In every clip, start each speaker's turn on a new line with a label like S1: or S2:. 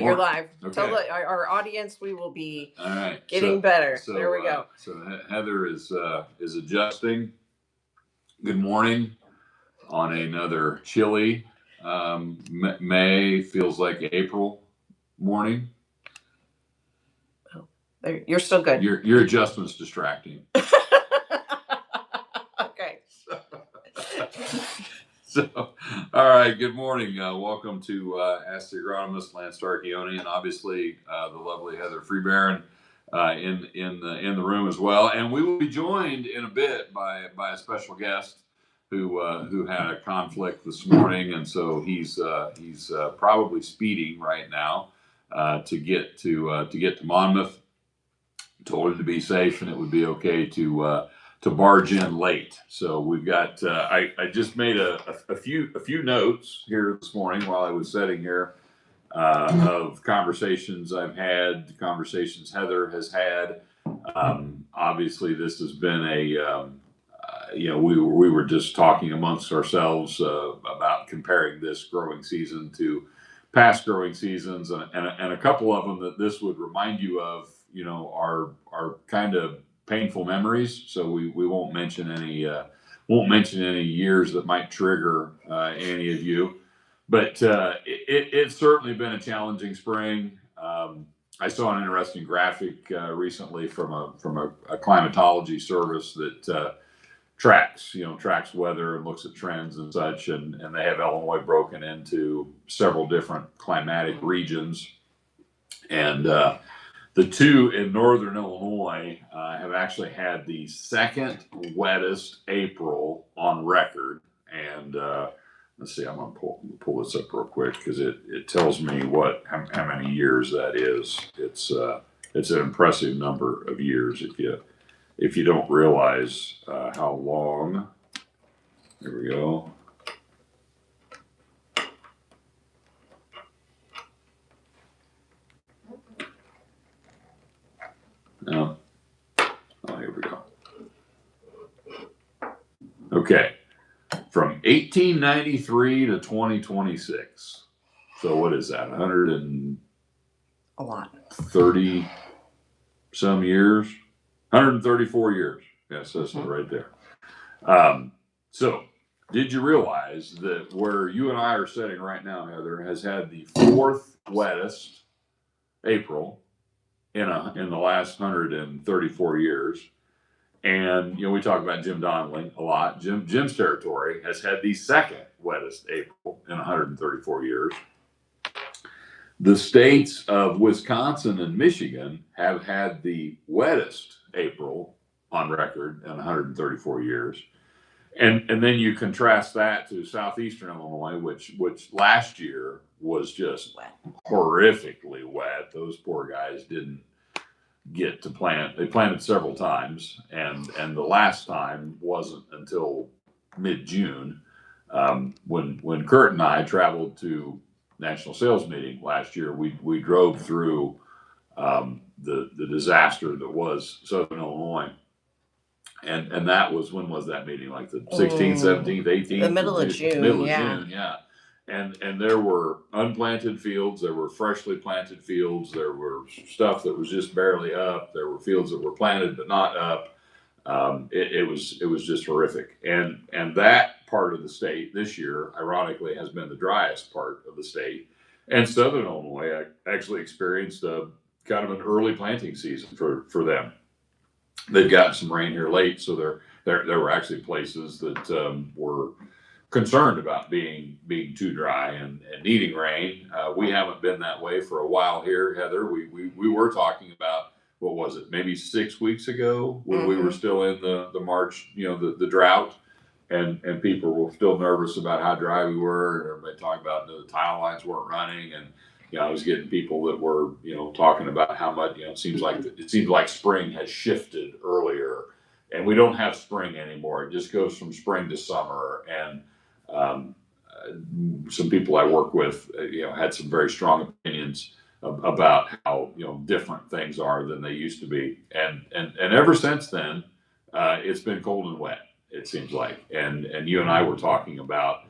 S1: You're live.
S2: Okay.
S1: Tell our audience we will be
S2: all right.
S1: Getting better.
S2: So,
S1: there we go.
S2: So Heather is adjusting. Good morning on another chilly May, feels like April morning.
S1: Oh, you're still good.
S2: Your adjustment's distracting.
S1: Okay.
S2: So, all right. Good morning. Welcome to Ask the Agronomist, Lance Starchione, and obviously the lovely Heather Freebaron in the room as well. And we will be joined in a bit by a special guest who had a conflict this morning, and so he's probably speeding right now to get to Monmouth. Told him to be safe, and it would be okay to barge in late. So we've got. I just made a few notes here this morning while I was sitting here of conversations I've had, conversations Heather has had. Obviously, this has been we were just talking amongst ourselves about comparing this growing season to past growing seasons, and a couple of them that this would remind you of, are kind of painful memories. So we won't mention any years that might trigger any of you, but it's certainly been a challenging spring. I saw an interesting graphic recently from a climatology service that tracks weather and looks at trends and such, and they have Illinois broken into several different climatic regions, and the two in northern Illinois have actually had the second wettest April on record. And let's see, I'm going to pull this up real quick because it tells me how many years that is. It's an impressive number of years if you don't realize how long. Here we go. No. Oh, here we go. Okay. From 1893 to 2026. So what is that? 130 some years? 134 years. Yes, that's right there. So did you realize that where you and I are sitting right now, Heather, has had the fourth wettest April in the last 134 years? And we talk about Jim Donnelly a lot. Jim's territory has had the second wettest April in 134 years. The states of Wisconsin and Michigan have had the wettest April on record in 134 years. And then you contrast that to southeastern Illinois, which last year was just horrifically wet. Those poor guys didn't get to plant. They planted several times, and the last time wasn't until mid-June, when Kurt and I traveled to National Sales Meeting last year. We drove through the disaster that was Southern Illinois, and that was, when was that meeting? Like the 16th, 17th, 18th,
S1: the middle of June.
S2: June, yeah. And there were unplanted fields, there were freshly planted fields, there were stuff that was just barely up, there were fields that were planted but not up. It was just horrific. And that part of the state this year, ironically, has been the driest part of the state. And Southern Illinois actually experienced a kind of an early planting season for them. They've gotten some rain here late, so there were actually places that were concerned about being too dry and needing rain. We haven't been that way for a while here, Heather. We were talking about, what was it, maybe 6 weeks ago, when we were still in the March, the drought, and people were still nervous about how dry we were, and everybody talking about the tile lines weren't running, and I was getting people that were talking about how much it seems like spring has shifted earlier, and we don't have spring anymore. It just goes from spring to summer. And some people I work with, had some very strong opinions about how different things are than they used to be, and ever since then, it's been cold and wet, it seems like. And you and I were talking about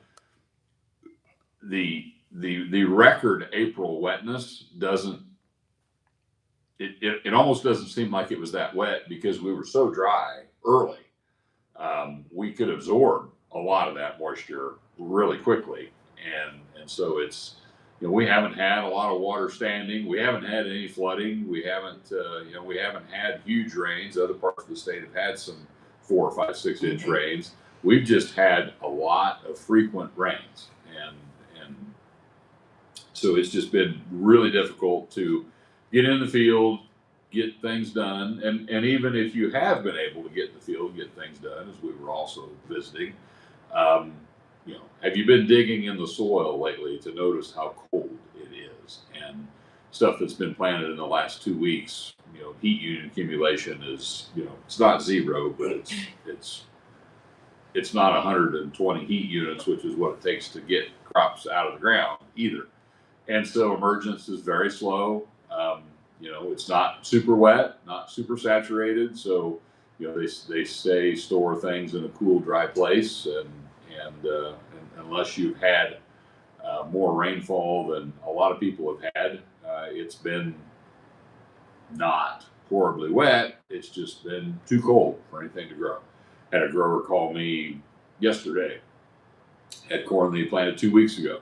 S2: the the record April wetness doesn't, it almost doesn't seem like it was that wet because we were so dry early. We could absorb a lot of that moisture really quickly, and so it's, we haven't had a lot of water standing. We haven't had any flooding. We haven't we haven't had huge rains. Other parts of the state have had some 4 or 5, 6 inch rains. We've just had a lot of frequent rains, and so it's just been really difficult to get in the field, get things done, and even if you have been able to get in the field, get things done, as we were also visiting, um, have you been digging in the soil lately to notice how cold it is? And stuff that's been planted in the last 2 weeks, heat unit accumulation is, it's not zero, but it's not 120 heat units, which is what it takes to get crops out of the ground either. And so emergence is very slow. It's not super wet, not super saturated. So, they say store things in a cool, dry place, and unless you've had more rainfall than a lot of people have had, it's been not horribly wet. It's just been too cold for anything to grow. Had a grower call me yesterday. Had corn that he planted 2 weeks ago.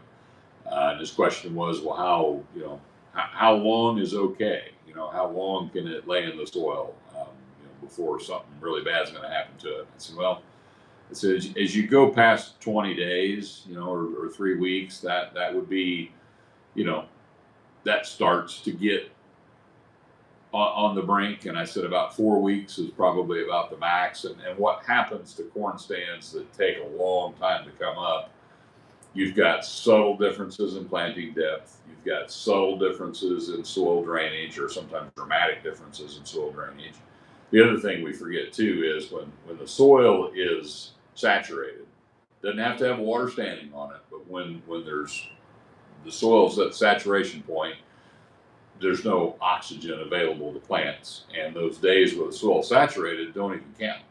S2: And his question was, well, how long is okay? How long can it lay in the soil before something really bad is going to happen to it? I said, well, as you go past 20 days, or 3 weeks, that would be, that starts to get on the brink. And I said about 4 weeks is probably about the max. And what happens to corn stands that take a long time to come up? You've got subtle differences in planting depth. You've got subtle differences in soil drainage, or sometimes dramatic differences in soil drainage. The other thing we forget too is when the soil is saturated, doesn't have to have water standing on it, but when there's the soil's at saturation point, there's no oxygen available to plants, and those days where the soil's saturated don't even count.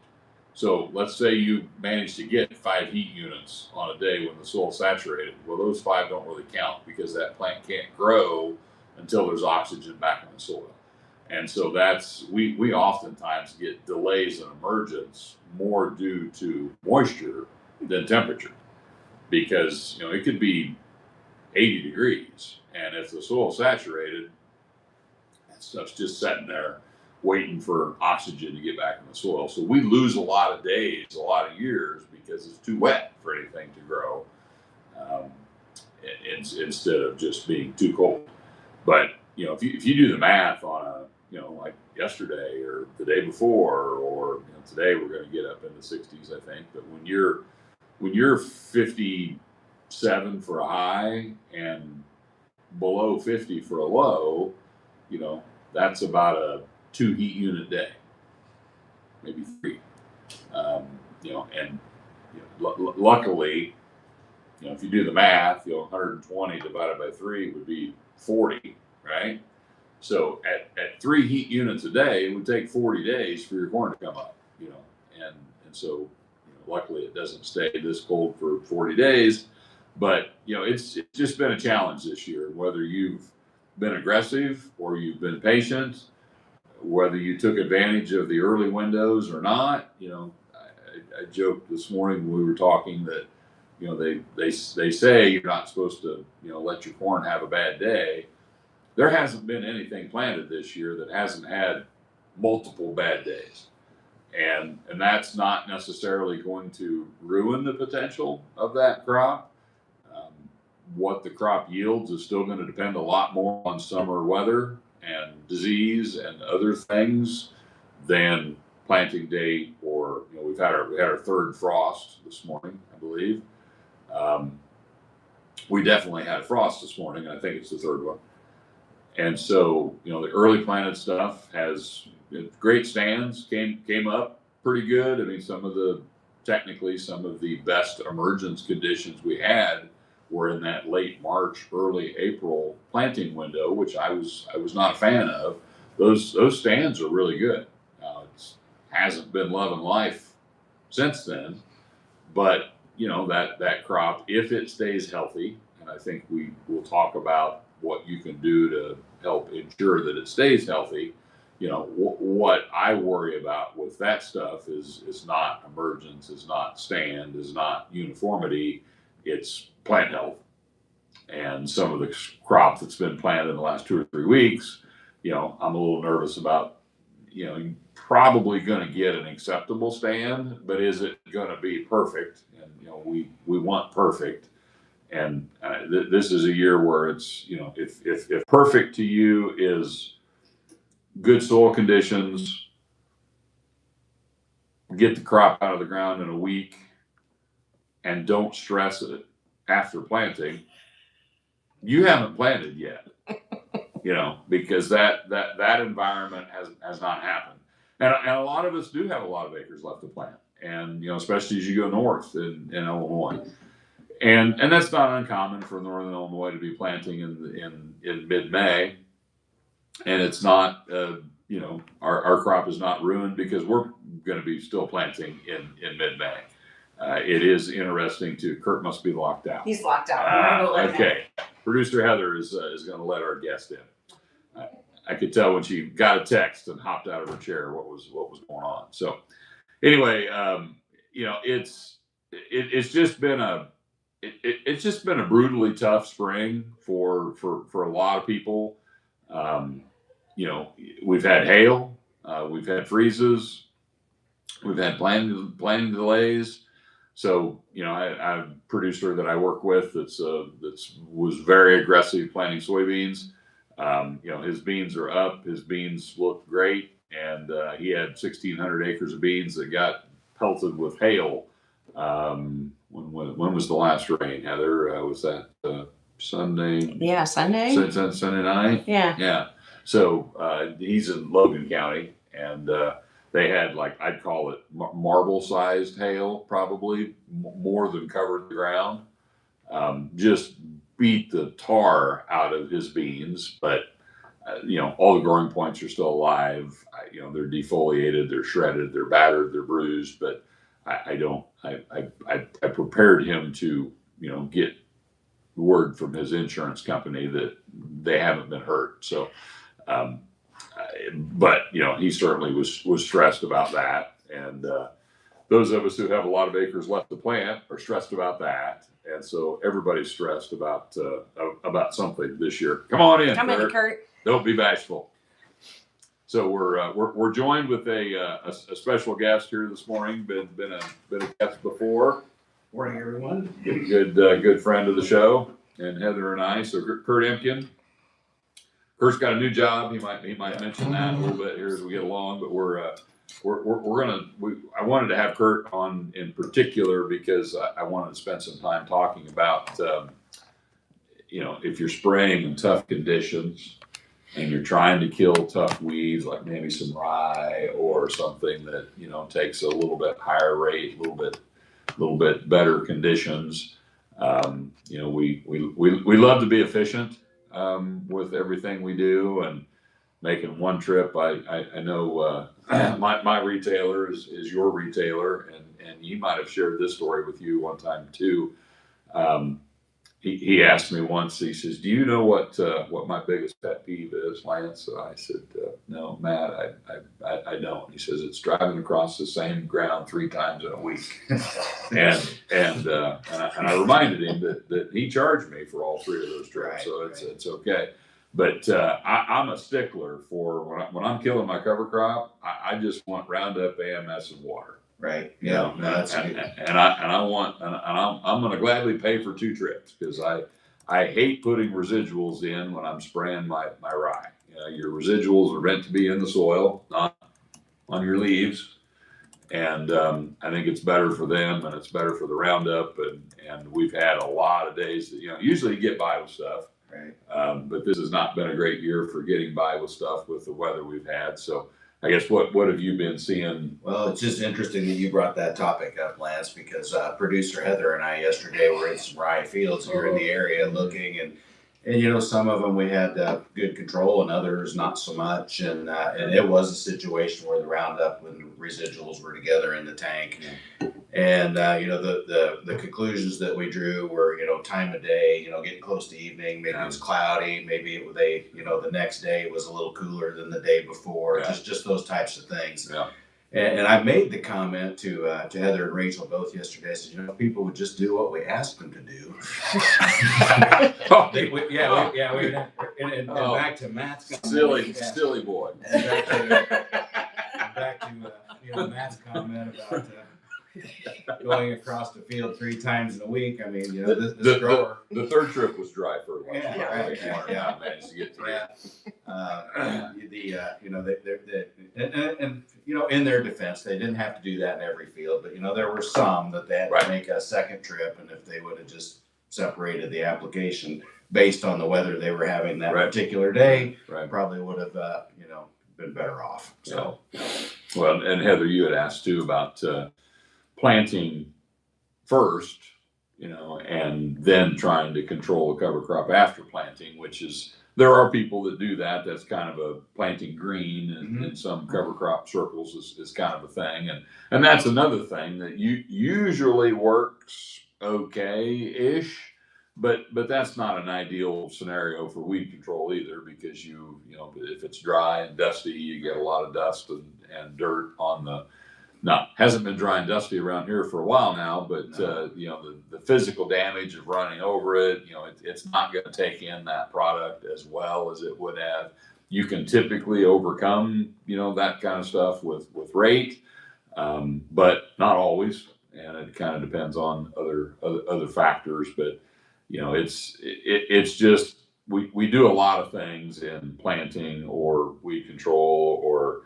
S2: So let's say you manage to get 5 heat units on a day when the soil's saturated. Well, those 5 don't really count because that plant can't grow until there's oxygen back in the soil. And so we oftentimes get delays in emergence more due to moisture than temperature, because it could be 80 degrees, and if the soil's saturated, that stuff's just sitting there waiting for oxygen to get back in the soil. So we lose a lot of days, a lot of years, because it's too wet for anything to grow, instead of just being too cold. But if you do the math on a like yesterday or the day before, or today we're going to get up in the 60s, I think. But when you're 57 for a high and below 50 for a low, that's about a 2 heat unit day, maybe 3. And luckily, if you do the math, 120 divided by 3 would be 40, right? So at 3 heat units a day, it would take 40 days for your corn to come up, and so luckily it doesn't stay this cold for 40 days. But it's just been a challenge this year, whether you've been aggressive or you've been patient, whether you took advantage of the early windows or not. I joked this morning when we were talking that they say you're not supposed to let your corn have a bad day. There hasn't been anything planted this year that hasn't had multiple bad days, and that's not necessarily going to ruin the potential of that crop. What the crop yields is still going to depend a lot more on summer weather and disease and other things than planting date, or we had our 3rd frost this morning, I believe. We definitely had a frost this morning. I think it's the 3rd one. And so the early planted stuff has great stands, came up pretty good. I mean, some of the best emergence conditions we had were in that late March, early April planting window, which I was not a fan of. Those stands are really good. It hasn't been love and life since then, but that crop, if it stays healthy, and and I think we will talk about what you can do to help ensure that it stays healthy. You know, what I worry about with that stuff is not emergence, is not stand, is not uniformity. It's plant health. And some of the crop that's been planted in the last 2 or 3 weeks, you know, I'm a little nervous about. You know, you're probably going to get an acceptable stand, but is it going to be perfect? And you know, we want perfect. And this is a year where it's, you know, if perfect to you is good soil conditions, get the crop out of the ground in a week, and don't stress it after planting, you haven't planted yet. You know, because that environment has not happened. And a lot of us do have a lot of acres left to plant. And, you know, especially as you go north in Illinois. And that's not uncommon for northern Illinois to be planting in mid-May. And it's not, you know, our crop is not ruined because we're going to be still planting in mid-May. It is interesting too. Kurt must be locked out.
S1: He's locked out. I'm gonna go let him
S2: Okay. Producer Heather is going to let our guest in. I could tell when she got a text and hopped out of her chair what was going on. So anyway, you know, it's just been it's just been a brutally tough spring for a lot of people. You know, we've had hail, we've had freezes, we've had planting delays. So, you know, I have a producer that I work with that's was very aggressive planting soybeans. You know, his beans are up. His beans look great, and he had 1,600 acres of beans that got pelted with hail. When was the last rain, Heather? Was that Sunday?
S1: Yeah, Sunday.
S2: Sunday night.
S1: Yeah.
S2: Yeah. So he's in Logan County, and they had, like, I'd call it marble-sized hail, probably more than covered the ground. Just beat the tar out of his beans, but you know, all the growing points are still alive. You know, they're defoliated, they're shredded, they're battered, they're bruised, but I prepared him to, you know, get word from his insurance company that they haven't been hurt. So, but you know, he certainly was stressed about that. And those of us who have a lot of acres left to plant are stressed about that. And so everybody's stressed about something this year. Come on in,
S1: Come in, Kurt.
S2: Don't be bashful. So we're joined with a special guest here this morning. Been a guest before.
S3: Morning, everyone.
S2: Good friend of the show, and Heather and I. So Kurt Emkin. Kurt's got a new job. He might mention that a little bit here as we get along. But I wanted to have Kurt on in particular because I wanted to spend some time talking about you know, if you're spraying in tough conditions and you're trying to kill tough weeds like maybe some rye or something that, you know, takes a little bit higher rate, a little bit better conditions. You know, we love to be efficient with everything we do, and making one trip. I know my retailer is your retailer, and he might have shared this story with you one time too. He asked me once, he says, "Do you know what my biggest pet peeve is, Lance?" So I said, "No, Matt, I don't." He says, "It's driving across the same ground 3 times in a week." and I reminded him that he charged me for all 3 of those trips, so it's okay. But I'm a stickler for when I'm killing my cover crop. I just want Roundup, AMS, and water.
S3: Right.
S2: You know,
S3: that's
S2: and I'm going to gladly pay for 2 trips because I hate putting residuals in when I'm spraying my rye. You know, your residuals are meant to be in the soil, not on your leaves. And I think it's better for them, and it's better for the Roundup. And we've had a lot of days that, you know, usually you get by with stuff.
S3: right.
S2: But this has not been a great year for getting by with stuff with the weather we've had. So I guess what have you been seeing?
S3: Well, it's just interesting that you brought that topic up, Lance, because producer Heather and I yesterday were in some rye fields here in the area looking, and And some of them we had good control, and others not so much. And it was a situation where the Roundup and the residuals were together in the tank. And the conclusions that we drew were time of day, getting close to evening. Maybe it was cloudy. Maybe the next day was a little cooler than the day before. Just those types of things.
S2: Yeah.
S3: And I made the comment to Heather and Rachel both yesterday. I said, people would just do what we asked them to do. And back to Matt's comment.
S2: Silly boy.
S3: Back to Matt's comment about going across the field 3 times in a week. I mean, this grower.
S2: The third trip was dry fertilizer.
S3: Yeah.
S2: I managed to get 3.
S3: In their defense, they didn't have to do that in every field, but there were some that they had to make a second trip, and if they would have just separated the application based on the weather they were having that particular day, probably would have been better off. So,
S2: well, and Heather, you had asked too about planting first, and then trying to control a cover crop after planting, which is, there are people that do that. That's kind of a planting green in some cover crop circles is kind of a thing. And that's another thing that usually works okay-ish, but that's not an ideal scenario for weed control either, because if it's dry and dusty, you get a lot of dust and dirt on the. Now, hasn't been dry and dusty around here for a while now, but the physical damage of running over it, it's not going to take in that product as well as it would have. You can typically overcome, that kind of stuff with rate, but not always, and it kind of depends on other factors. But it's just we do a lot of things in planting or weed control or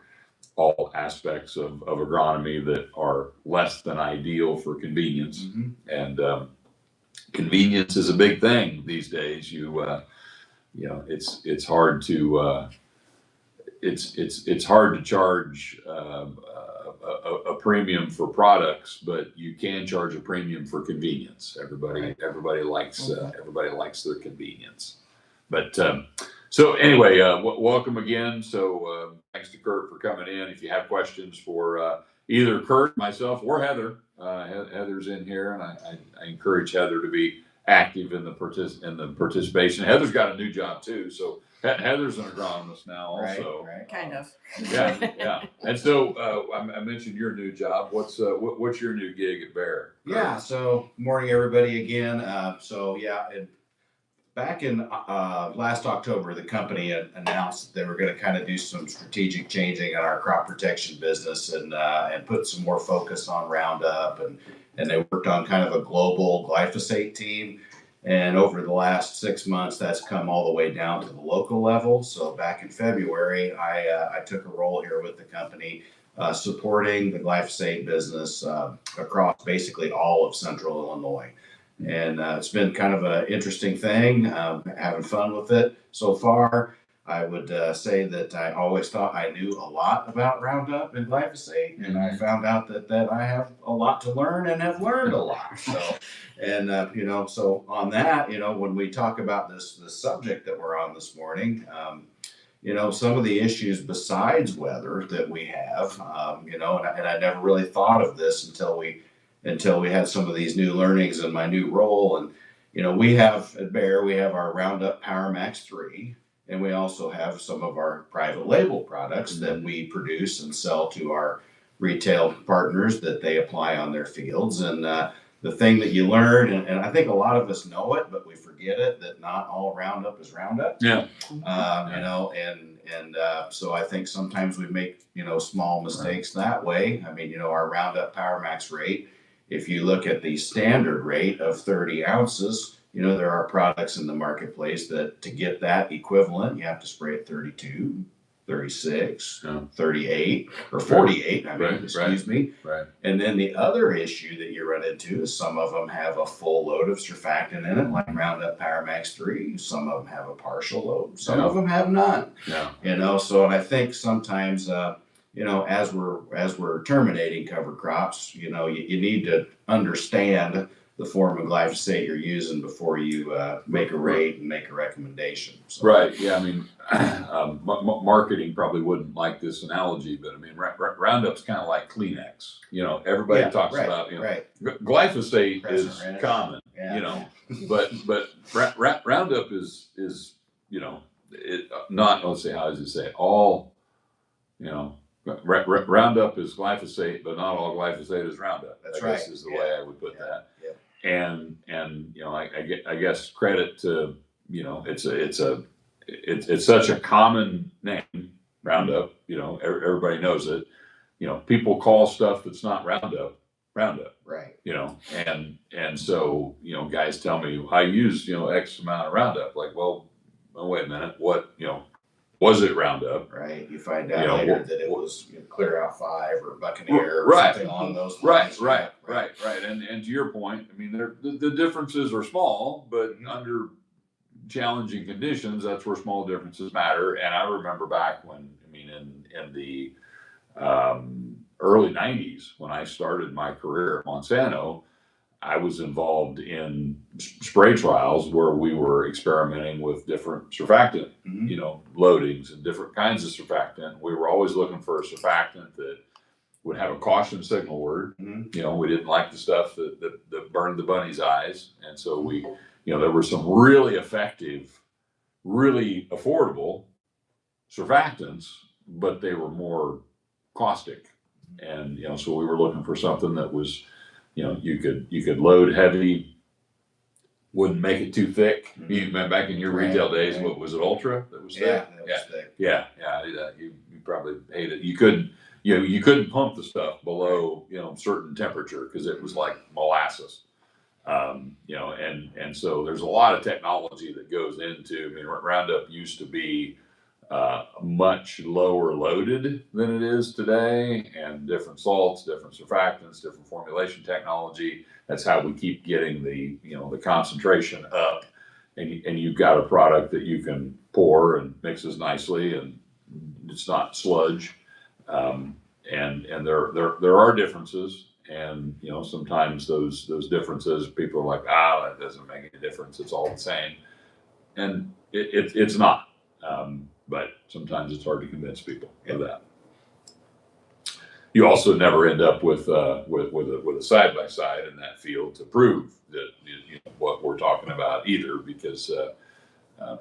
S2: all aspects of agronomy that are less than ideal for convenience. And convenience is a big thing these days. It's hard to it's hard to charge a premium for products, but you can charge a premium for convenience. Everybody likes their convenience. But so anyway, welcome again. So thanks to Kurt for coming in. If you have questions for either Kurt, myself, or Heather, Heather's in here, and I encourage Heather to be active in the participation. Heather's got a new job too, so Heather's an agronomist now also.
S1: Right. Kind of.
S2: Yeah. And so I mentioned your new job. What's your new gig at Bayer?
S3: Yeah. So morning, everybody again. Back in last October, the company announced that they were going to kind of do some strategic changing in our crop protection business and put some more focus on Roundup, and they worked on kind of a global glyphosate team. And over the last 6 months, that's come all the way down to the local level. So back in February, I took a role here with the company supporting the glyphosate business across basically all of Central Illinois. And it's been kind of an interesting thing, having fun with it so far. I would say that I always thought I knew a lot about Roundup and glyphosate, and I found out that I have a lot to learn and have learned a lot. So, and so on that, when we talk about this subject that we're on this morning, some of the issues besides weather that we have, and I never really thought of this until we had some of these new learnings in my new role. And, we have at Bayer, we have our Roundup Power Max 3, and we also have some of our private label products that we produce and sell to our retail partners that they apply on their fields. And the thing that you learn, and I think a lot of us know it, but we forget it, that not all Roundup is Roundup.
S2: Yeah.
S3: So I think sometimes we make, small mistakes that way. I mean, our Roundup Power Max rate, if you look at the standard rate of 30 ounces, there are products in the marketplace that to get that equivalent, you have to spray it 32, 36, 38, or 48, excuse me.
S2: Right.
S3: And then the other issue that you run into is some of them have a full load of surfactant in it, like Roundup Power Max 3. Some of them have a partial load. Some of them have none.
S2: Yeah.
S3: So and I think sometimes as we're terminating cover crops, you need to understand the form of glyphosate you're using before you make a rate and make a recommendation. So.
S2: Right. Yeah. I mean, marketing probably wouldn't like this analogy, but I mean, Roundup's kind of like Kleenex. You know, everybody talks about, you know, glyphosate is common, you know, but Roundup is, you know, let's say, how does it say it? All, you know, Roundup is glyphosate, but not all glyphosate is Roundup.
S3: That's
S2: I guess is the way I would put that.
S3: Yep.
S2: And you know, I guess credit to, you know, it's such a common name, Roundup. You know, everybody knows it. You know, people call stuff that's not Roundup.
S3: Right.
S2: You know, and so, you know, guys tell me I use, you know, X amount of Roundup. Like, well, wait a minute, what, you know, was it Roundup?
S3: Right. You find out later that it was Clear Out 5 or Buccaneer or something along those
S2: lines.
S3: Right.
S2: And to your point, I mean, the differences are small, but under challenging conditions, that's where small differences matter. And I remember back when, I mean, in the early 90s, when I started my career at Monsanto, I was involved in spray trials where we were experimenting with different surfactant, you know, loadings and different kinds of surfactant. We were always looking for a surfactant that would have a caution signal word. You know, we didn't like the stuff that burned the bunny's eyes. And so we, you know, there were some really effective, really affordable surfactants, but they were more caustic. And, you know, so we were looking for something that was, you know, you could load heavy, wouldn't make it too thick. You back in your retail days, what was it, Ultra? That was thick.
S3: That was thick.
S2: Yeah. You probably hated it. You couldn't pump the stuff below, you know, certain temperature because it was like molasses. You know, and so there's a lot of technology that goes into. I mean, Roundup used to be much lower loaded than it is today, and different salts, different surfactants, different formulation technology. That's how we keep getting the, you know, the concentration up, and you've got a product that you can pour and mixes nicely, and it's not sludge. And there are differences, and you know, sometimes those differences, people are like, that doesn't make any difference. It's all the same, and it's not. But sometimes it's hard to convince people of that. You also never end up with a side by side in that field to prove that, you know, what we're talking about either, because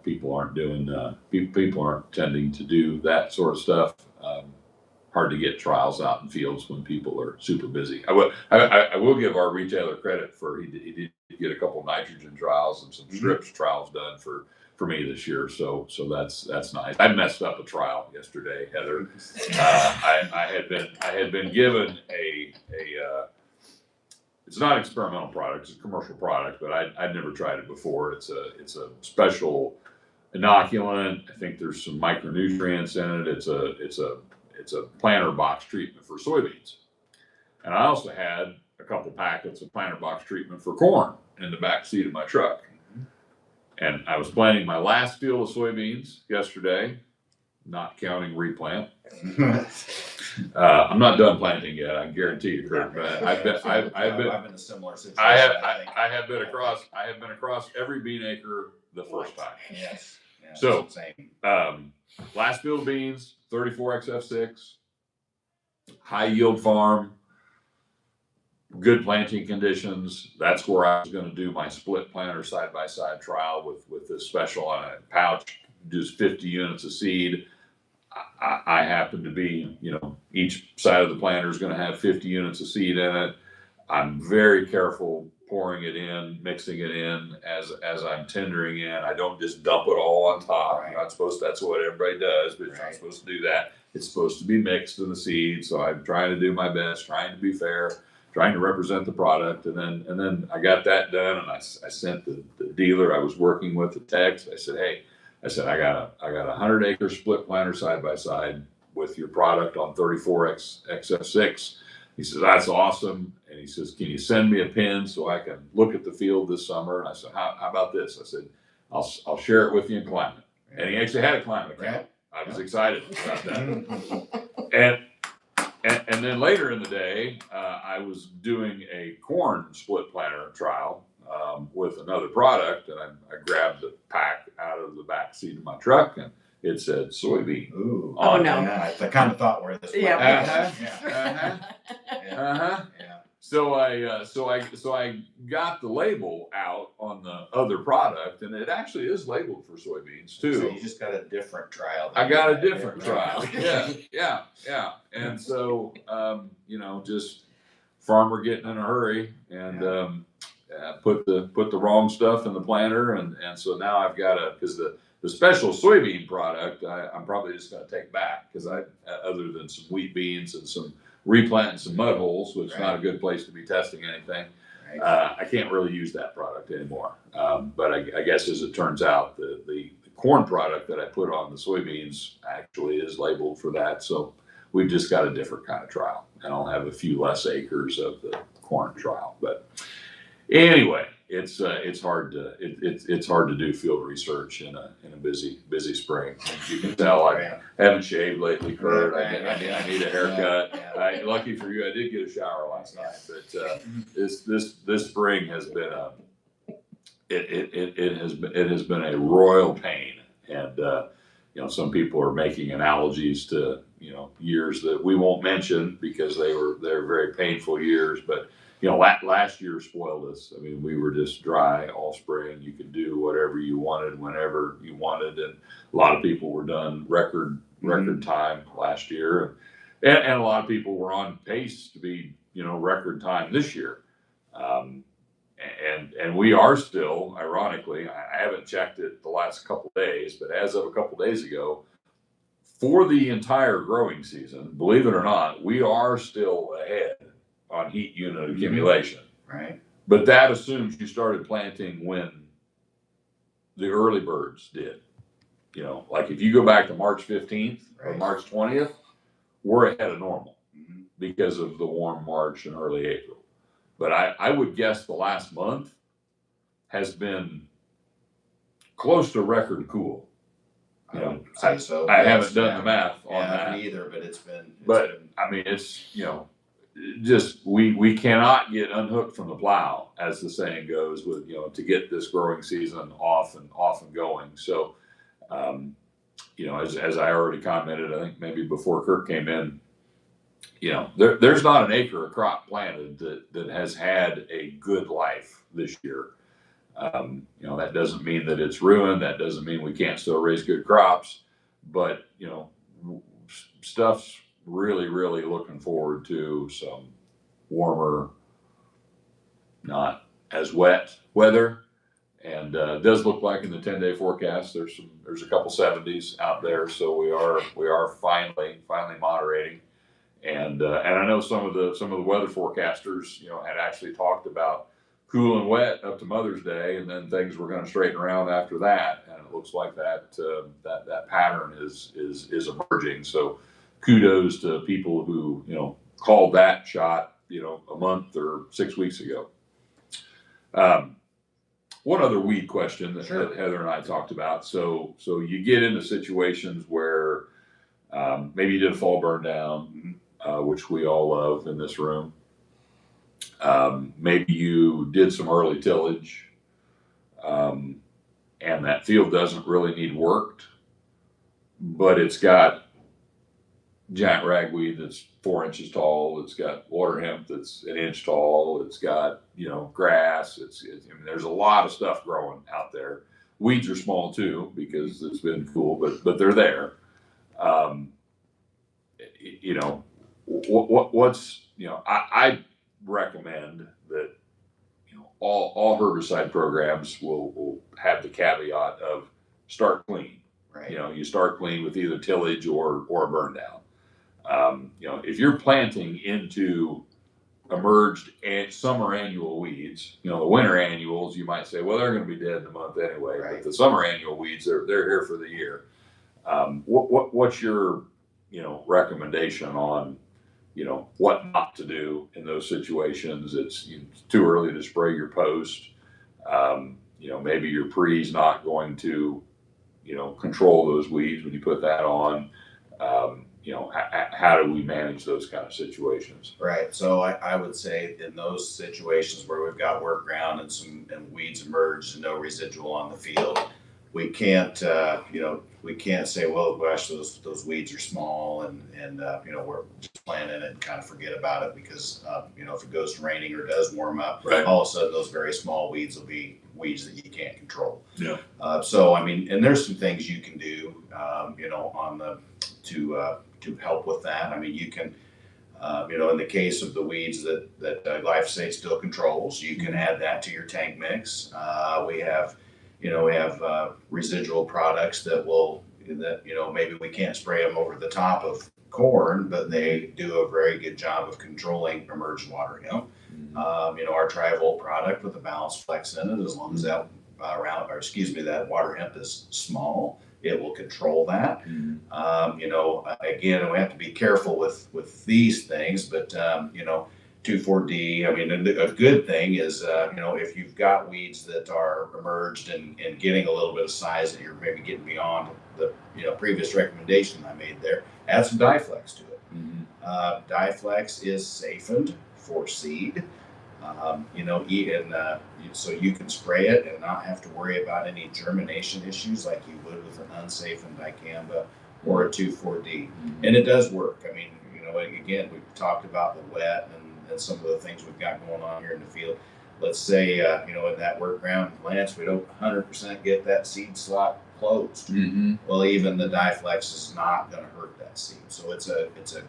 S2: people aren't doing people aren't tending to do that sort of stuff. Hard to get trials out in fields when people are super busy. I will give our retailer credit for he did get a couple of nitrogen trials and some strips trials done for me this year, so that's nice. I messed up a trial yesterday, Heather. I had been given a it's not an experimental product, it's a commercial product, but I'd never tried it before. It's a special inoculant. I think there's some micronutrients in it. It's a planter box treatment for soybeans, and I also had a couple packets of planter box treatment for corn in the back seat of my truck. And I was planting my last field of soybeans yesterday, not counting replant. I'm not done planting yet, I guarantee you, Kurt. But I've been in
S3: a similar situation.
S2: I have been across every bean acre the first time.
S3: Yes.
S2: So last field of beans, 34XF6, high yield farm. Good planting conditions. That's where I was going to do my split planter side by side trial with this special pouch, just 50 units of seed. I happen to be, you know, each side of the planter is going to have 50 units of seed in it. I'm very careful pouring it in, mixing it in as I'm tendering in. I don't just dump it all on top. Right. You're not supposed to, that's what everybody does, but you're not supposed to do that. It's supposed to be mixed in the seed. So I'm trying to do my best, trying to be fair, trying to represent the product. And then I got that done, and I sent the dealer I was working with a text. I said, hey, I got a 100-acre split planter side by side with your product on 34XF6. He says, that's awesome. And he says, can you send me a pin so I can look at the field this summer? And I said, how about this? I said, I'll share it with you in climate. And he actually had a climate account. I was excited about that. And And then later in the day, I was doing a corn split planter trial with another product, and I grabbed the pack out of the back seat of my truck, and it said soybean.
S3: Ooh.
S1: Oh, no.
S3: Yeah, I kind of thought where this.
S1: Yeah.
S3: Yeah.
S2: Uh-huh.
S3: Yeah.
S2: So I got the label out on the other product, and it actually is labeled for soybeans too.
S3: So you just got a different trial.
S2: I got a different trial. Yeah. And so, just farmer getting in a hurry and put the wrong stuff in the planter, and so now I've got because the special soybean product I'm probably just going to take back because other than some wheat beans and some replanting some mud holes, which is not a good place to be testing anything. I can't really use that product anymore. But I guess as it turns out, the corn product that I put on the soybeans actually is labeled for that. So we've just got a different kind of trial, and I'll have a few less acres of the corn trial. But anyway, it's hard to do field research in a busy spring. You can tell I haven't shaved lately, Kurt. I need a haircut. Lucky for you, I did get a shower last night. But this spring has been it has been a royal pain, and some people are making analogies to years that we won't mention because they're very painful years, but. Last year spoiled us. I mean, we were just dry all spring. You could do whatever you wanted, whenever you wanted, and a lot of people were done record time last year, and a lot of people were on pace to be record time this year. And we are still, ironically, I haven't checked it the last couple of days, but as of a couple of days ago, for the entire growing season, believe it or not, we are still ahead on heat unit accumulation.
S3: Right.
S2: But that assumes you started planting when the early birds did. Like if you go back to March 15th or March 20th, we're ahead of normal because of the warm March and early April. But I would guess the last month has been close to record cool.
S3: I would say so.
S2: I haven't done the math on that.
S3: I haven't either, but it's been.
S2: I mean, it's just we cannot get unhooked from the plow, as the saying goes, with to get this growing season off and going. So as I already commented, I think maybe before Kirk came in, there's not an acre of crop planted that has had a good life this year. That doesn't mean that it's ruined. That doesn't mean we can't still raise good crops, but stuff's really looking forward to some warmer, not as wet weather, and it does look like in the 10-day forecast there's a couple 70s out there, so we are finally moderating, and I know some of the weather forecasters had actually talked about cool and wet up to Mother's Day, and then things were going to straighten around after that, and it looks like that pattern is emerging. So kudos to people who called that shot a month or 6 weeks ago. One other weed question that Heather and I talked about. So you get into situations where maybe you did a fall burn down, which we all love in this room. Maybe you did some early tillage, and that field doesn't really need worked, but it's got giant ragweed that's 4 inches tall. It's got water hemp that's 1 inch tall. It's got grass. There's a lot of stuff growing out there. Weeds are small too because it's been cool, but they're there. I recommend that all herbicide programs will have the caveat of start clean.
S3: Right.
S2: You start clean with either tillage or a burn down. If you're planting into emerged summer annual weeds, the winter annuals, you might say, well, they're going to be dead in a month anyway. Right. But the summer annual weeds, they're here for the year. What's your recommendation on what not to do in those situations? It's too early to spray your post. Maybe your pre's not going to control those weeds when you put that on. how do we manage those kind of situations?
S3: Right. So I would say in those situations where we've got work ground and weeds emerged and no residual on the field, we can't we can't say, well, gosh, those weeds are small and we're just planting it and kind of forget about it because if it goes raining or does warm up,
S2: Right.
S3: all of a sudden those very small weeds will be weeds that you can't control.
S2: Yeah.
S3: So I mean, and there's some things you can do on the to help with that. I mean, you can. In the case of the weeds that glyphosate still controls, you can add that to your tank mix. We have residual products that maybe we can't spray them over the top of corn, but they do a very good job of controlling emerged water hemp. Our Tri-Volt product with a balanced flex in it, as long as that that water hemp is small, it will control that. Again, we have to be careful with these things, but 2,4-D. I mean, a good thing is if you've got weeds that are emerged and getting a little bit of size that you're maybe getting beyond the previous recommendation I made there, add some Diflex to it. Diflex is safened for seed. So you can spray it and not have to worry about any germination issues like you would with an unsafened dicamba or a 2,4-D. And it does work. I mean, again, we've talked about the wet and some of the things we've got going on here in the field. Let's say, in that work ground, Lance, we don't 100% get that seed slot closed. Well, even the Diflex is not going to hurt that seed. So it's a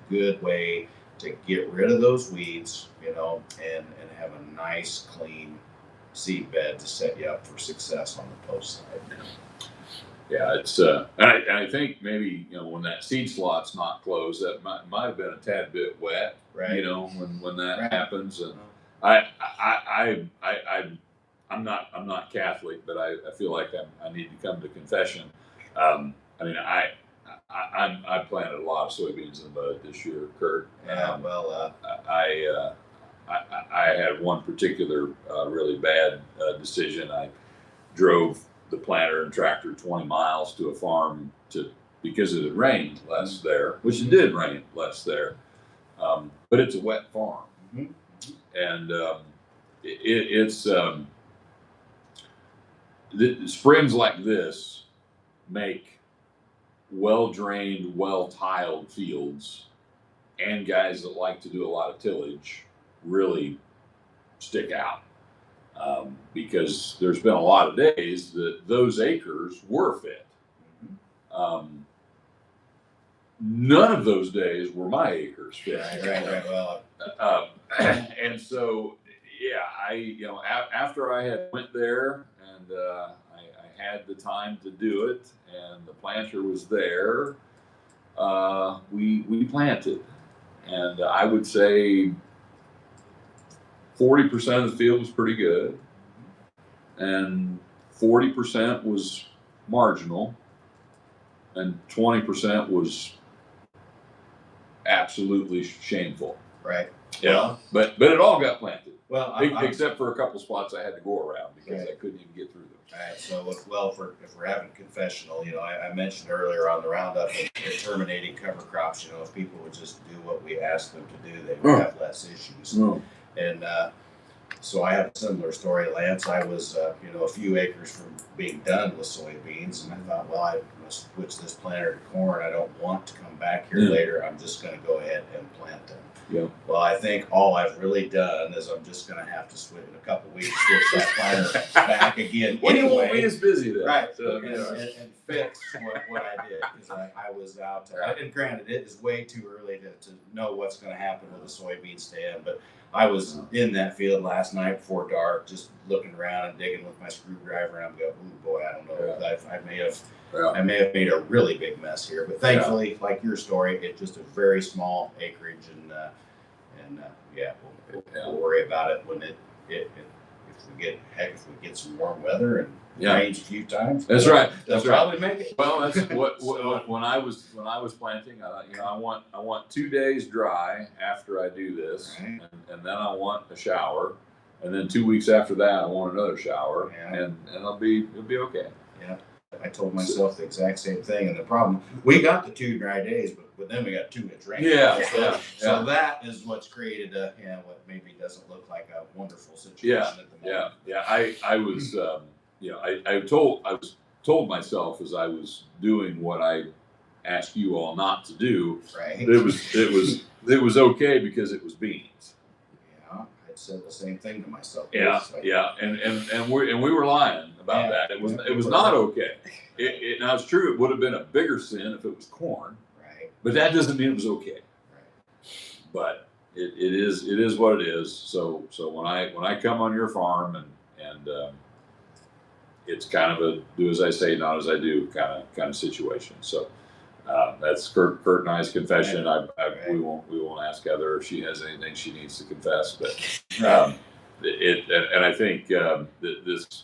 S3: good way to get rid of those weeds, and have a nice, clean seed bed to set you up for success on the post side.
S2: Yeah, it's and I think maybe when that seed slot's not closed, that might have been a tad bit wet,
S3: right?
S2: When that
S3: Right.
S2: happens, and I'm not Catholic, but I feel like I need to come to confession. I mean, I planted a lot of soybeans in the mud this year, Kurt.
S3: Yeah, well,
S2: I had one particular really bad decision. I drove the planter and tractor 20 miles to a farm because it had rained less there, which it did rain less there, but it's a wet farm, and it's springs like this make well-drained, well-tiled fields, and guys that like to do a lot of tillage really stick out. Because there's been a lot of days that those acres were fit. None of those days were my acres fit.
S3: Right. Well,
S2: and so, yeah, after I had went there and I had the time to do it, and the planter was there, we planted, and I would say 40% of the field was pretty good, and 40% was marginal, and 20% was absolutely shameful.
S3: right.
S2: Yeah, but it all got planted.
S3: Well,
S2: except for a couple spots I had to go around because I couldn't even get through them.
S3: All right. So if we're having confessional, I mentioned earlier on the roundup and terminating cover crops. If people would just do what we asked them to do, they would have less issues. And so I have a similar story, Lance. I was a few acres from being done with soybeans, and I thought, well, I must switch this planter to corn. I don't want to come back here later. I'm just going to go ahead and plant them.
S2: Yeah.
S3: Well, I think all I've really done is I'm just going to have to switch in a couple of weeks, switch that planter back again.
S2: Well, you won't
S3: anyway,
S2: be as busy then.
S3: right?
S2: So,
S3: and fix what I did, because I was out. And granted, it is way too early to know what's going to happen with a soybean stand, but I was in that field last night before dark, just looking around and digging with my screwdriver, and I'm going, "Ooh, boy, I don't know. I may have made a really big mess here." But thankfully, like your story, it's just a very small acreage, and we'll worry about it when if we get some warm weather and rains a few times.
S2: That's right.
S3: They'll probably make it.
S2: Well, that's when I was planting. I want 2 days dry after I do this, and then I want a shower, and then 2 weeks after that I want another shower, and it'll be okay.
S3: Yeah. I told myself the exact same thing. And the problem, we got the 2 dry days, but then we got 2 inch rain. So that is what's created what maybe doesn't look like a wonderful situation at the moment.
S2: I was, I was told myself as I was doing what I asked you all not to do.
S3: Right.
S2: It was okay because it was beans.
S3: Yeah, I said the same thing to myself.
S2: And we were lying about that. It was not okay. Now it's true. It would have been a bigger sin if it was corn.
S3: Right.
S2: But that doesn't mean it was okay.
S3: Right.
S2: But it is what it is. So when I come on your farm and it's kind of a do as I say, not as I do kind of situation. So that's Kurt and I's confession. We won't ask Heather if she has anything she needs to confess, but and I think this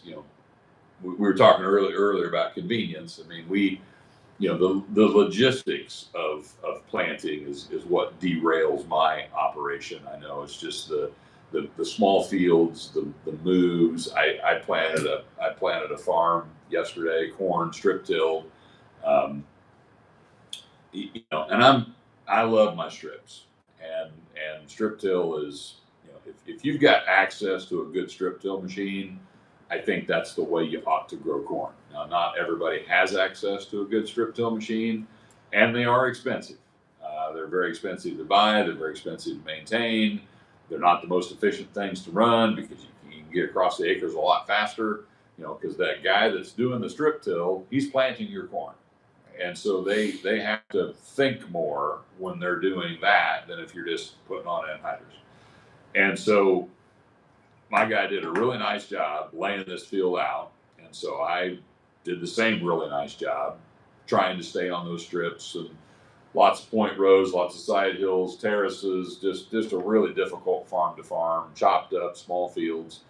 S2: we were talking earlier about convenience. I mean the logistics of planting is what derails my operation. I know it's just the small fields, the moves. I planted a farm yesterday, corn strip tilled, and I love my strips, and strip till is if you've got access to a good strip till machine, I think that's the way you ought to grow corn. Now, not everybody has access to a good strip till machine, and they are expensive. They're very expensive to buy. They're very expensive to maintain. They're not the most efficient things to run because you can get across the acres a lot faster. Because that guy that's doing the strip till, he's planting your corn, and so they have to think more when they're doing that than if you're just putting on anhydrous. And so my guy did a really nice job laying this field out, and so I did the same really nice job trying to stay on those strips, and lots of point rows, lots of side hills, terraces, just a really difficult farm to farm, chopped up small fields.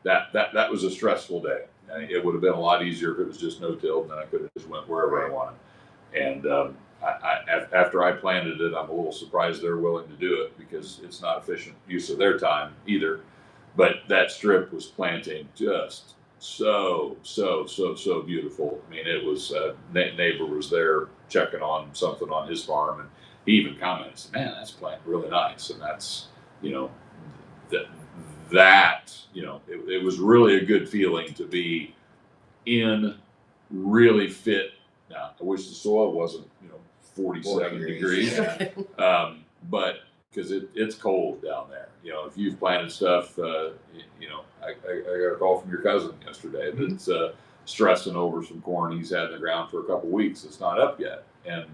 S2: That was a stressful day. It would have been a lot easier if it was just no-till, and then I could have just went wherever I wanted. And after I planted it, I'm a little surprised they're willing to do it because it's not efficient use of their time either. But that strip was planting just so beautiful. I mean, it was neighbor was there checking on something on his farm, and he even commented, "Man, that's planting really nice." And that's it was really a good feeling to be in really fit. Now, I wish the soil wasn't 47 degrees. But because it's cold down there. If you've planted stuff, I got a call from your cousin yesterday that's stressing over some corn he's had in the ground for a couple weeks. It's not up yet, and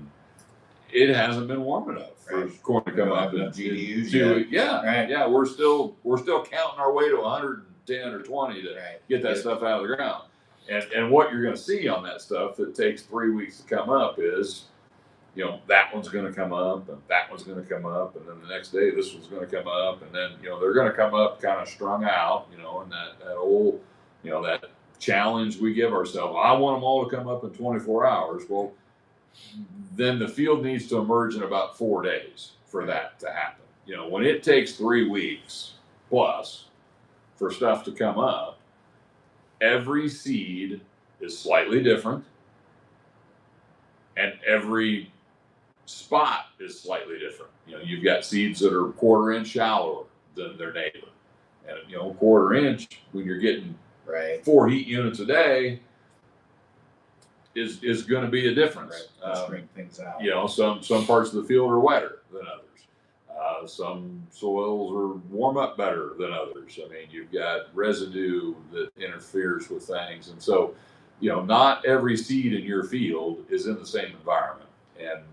S2: it hasn't been warm enough for corn to come up. And
S3: GDUs
S2: yeah, we're still counting our way to 110 or 20 to get that stuff out of the ground. And what you're going to see on that stuff that takes 3 weeks to come up is, that one's going to come up, and that one's going to come up, and then the next day this one's going to come up, and then they're going to come up kind of strung out, and that old, that challenge we give ourselves. I want them all to come up in 24 hours. Well, then the field needs to emerge in about 4 days for that to happen. When it takes 3 weeks plus for stuff to come up, every seed is slightly different, and every spot is slightly different. You've got seeds that are 1/4 inch shallower than their neighbor, and 1/4 inch when you're getting 4 heat units a day is going to be a difference.
S3: String things out.
S2: Some parts of the field are wetter than others. Some soils are warm up better than others. I mean, you've got residue that interferes with things, and so not every seed in your field is in the same environment. And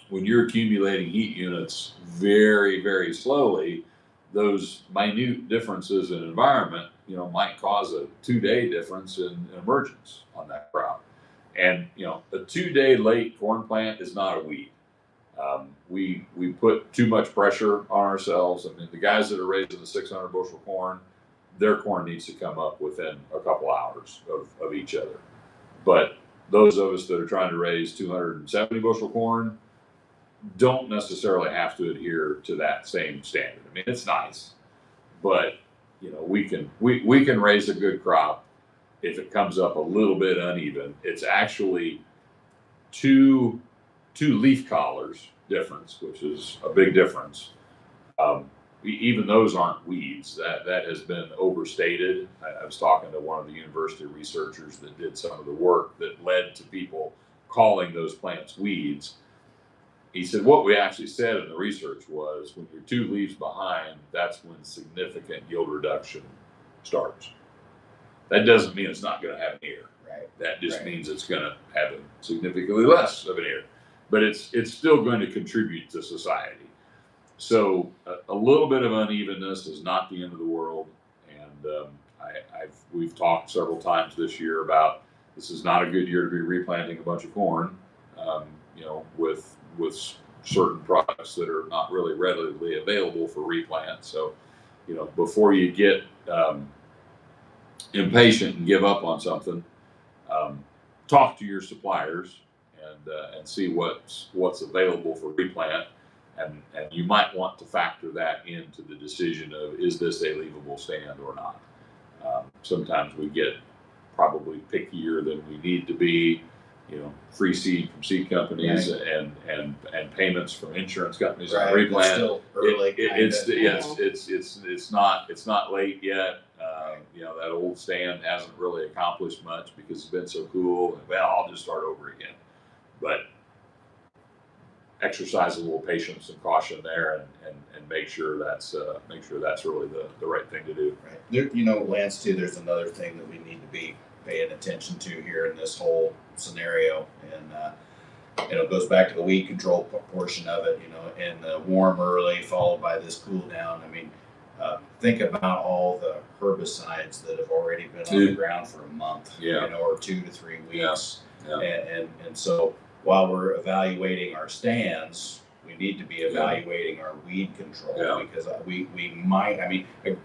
S2: when you're accumulating heat units very, very slowly, those minute differences in environment, might cause a 2-day difference in emergence on that crop. And a 2-day late corn plant is not a weed. We put too much pressure on ourselves. I mean, the guys that are raising the 600 bushel corn, their corn needs to come up within a couple hours of each other. But those of us that are trying to raise 270 bushel corn don't necessarily have to adhere to that same standard. I mean, it's nice, but we can raise a good crop if it comes up a little bit uneven, it's actually two leaf collars difference, which is a big difference. Even those aren't weeds. That has been overstated. I was talking to one of the university researchers that did some of the work that led to people calling those plants weeds. He said what we actually said in the research was when you're 2 leaves behind, that's when significant yield reduction starts. That doesn't mean it's not going to have an ear.
S3: Right.
S2: That just
S3: Right.
S2: means it's going to have significantly less of an ear, but it's still going to contribute to society. So a little bit of unevenness is not the end of the world, and we've talked several times this year about this is not a good year to be replanting a bunch of corn, with certain products that are not really readily available for replant. So, before you get impatient and give up on something, talk to your suppliers and see what's available for replant. And you might want to factor that into the decision of is this a leavable stand or not. Sometimes we get probably pickier than we need to be. Free seed from seed companies and payments from insurance companies on replant.
S3: It's still early.
S2: It's not late yet. That old stand hasn't really accomplished much because it's been so cool. And, well, I'll just start over again. But exercise a little patience and caution there, and make sure that's really the right thing to do.
S3: Right. Lance, too, there's another thing that we need to be paying attention to here in this whole scenario, and it goes back to the weed control portion of it. And the warm early followed by this cool down. I mean, think about all the herbicides that have already been on the ground for a month, or 2 to 3 weeks, and so while we're evaluating our stands, we need to be evaluating our weed control, because we might,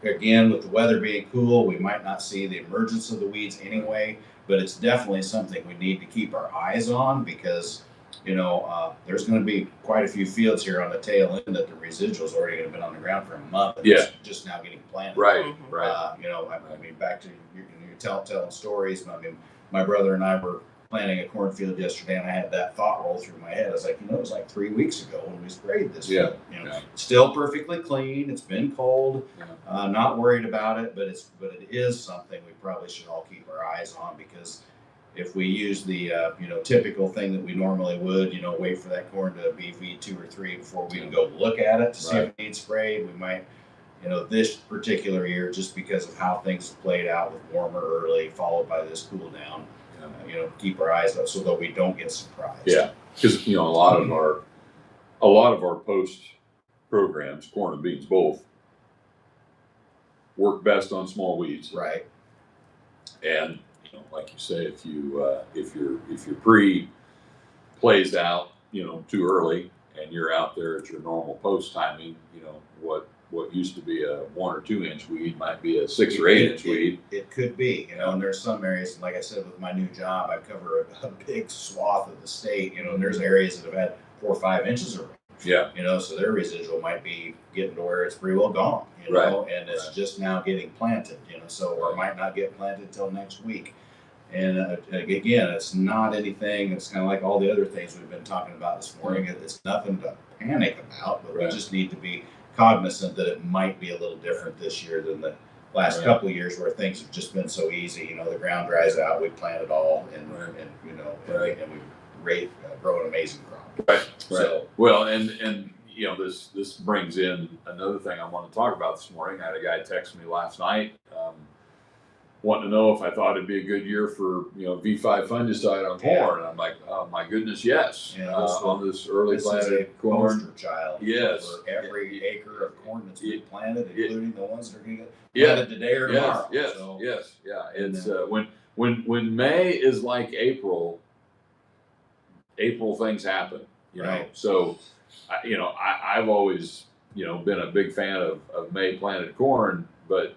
S3: again, with the weather being cool, we might not see the emergence of the weeds anyway, but it's definitely something we need to keep our eyes on, because there's going to be quite a few fields here on the tail end that the residuals already going to been on the ground for a month, and it's just now getting planted.
S2: Right.
S3: Back to you telling stories. My brother and I were planting a cornfield yesterday, and I had that thought roll through my head. I was like, it was like 3 weeks ago when we sprayed this field. Still perfectly clean. It's been cold. Not worried about it, but it is something we probably should all keep our eyes on, because if we use the typical thing that we normally would, wait for that corn to be V2 or 3 before we can go look at it to see if it needs sprayed, we might. This particular year, just because of how things have played out with warmer early followed by this cool down, keep our eyes up so that we don't get surprised.
S2: Yeah, because a lot of our post programs, corn and beans both, work best on small weeds.
S3: Right.
S2: And like you say, if your pre plays out, too early, and you're out there at your normal post timing, what used to be a 1 or 2 inch weed might be a 6 or 8 inch weed.
S3: It could be, and there's some areas, like I said, with my new job, I cover a big swath of the state, and there's areas that have had 4 or 5 inches of rain.
S2: Yeah.
S3: So their residual might be getting to where it's pretty well gone, and it's just now getting planted, or it might not get planted till next week. And again, it's not anything. It's kind of like all the other things we've been talking about this morning. It's nothing to panic about, but we just need to be cognizant that it might be a little different this year than the last couple of years, where things have just been so easy. The ground dries out, we plant it all, and we grow an amazing crop.
S2: Right.
S3: So
S2: well, and this brings in another thing I want to talk about this morning. I had a guy text me last night, wanting to know if I thought it'd be a good year for V5 fungicide on corn. And I'm like, oh my goodness, yes. On this early planted corn,
S3: poster child.
S2: Yes.
S3: For every acre of corn that's been planted, including the ones that are going to get planted today or tomorrow.
S2: Yes. It's when May is like April things happen.
S3: Right.
S2: So, I've always been a big fan of May planted corn, but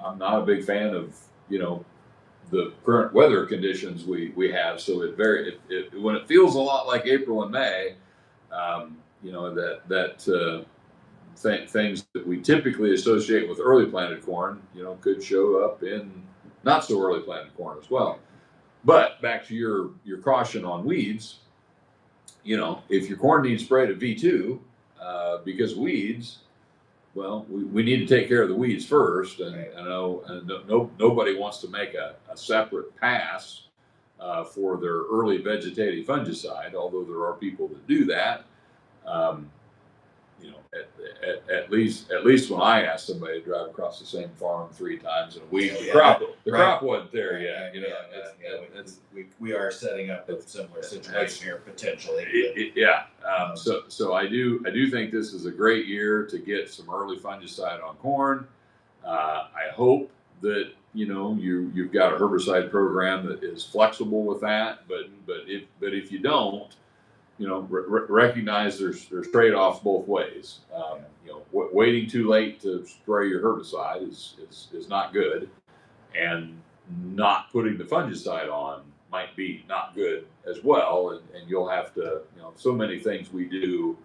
S2: I'm not a big fan of the current weather conditions we have. So when it feels a lot like April and May, things that we typically associate with early planted corn, could show up in not so early planted corn as well. But back to your caution on weeds, if your corn needs sprayed at V2 because weeds, well, we need to take care of the weeds first, and
S3: Right.
S2: I know nobody wants to make a separate pass for their early vegetative fungicide, although there are people that do that. Um, at least when I asked somebody to drive across the same farm 3 times in a week, the crop wasn't there yet.
S3: We are setting up a similar situation here potentially.
S2: So I do think this is a great year to get some early fungicide on corn. I hope that you've got a herbicide program that is flexible with that, but if you don't, recognize there's trade-offs both ways. Waiting too late to spray your herbicide is not good, and not putting the fungicide on might be not good as well. And you'll have to, so many things we do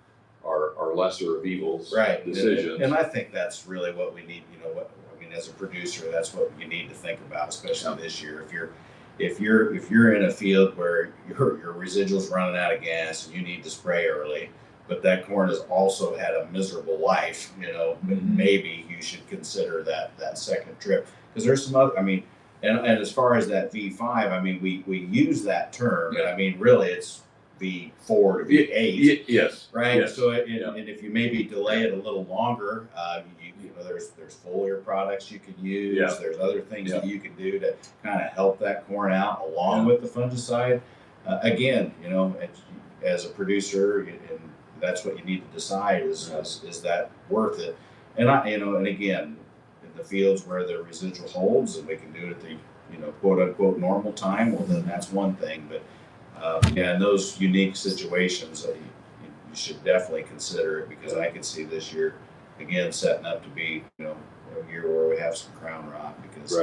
S2: are lesser of evils decisions.
S3: And I think that's really what we need. As a producer, that's what you need to think about, especially this year. If you're in a field where your residual's running out of gas and you need to spray early, but that corn has also had a miserable life, maybe you should consider that second trip, because there's some other. And as far as that V5, we use that term, but really it's V4 to V8.
S2: Yes.
S3: Right.
S2: Yes.
S3: So and if you maybe delay it a little longer, there's foliar products you can use.
S2: Yeah.
S3: There's other things that you can do to kind of help that corn out along with the fungicide. Again, as a producer, and that's what you need to decide is that worth it? And and again, in the fields where the residual holds and we can do it at the quote unquote normal time, well then that's one thing. But in those unique situations, you should definitely consider it, because I can see this year again setting up to be a year where we have some crown rot, because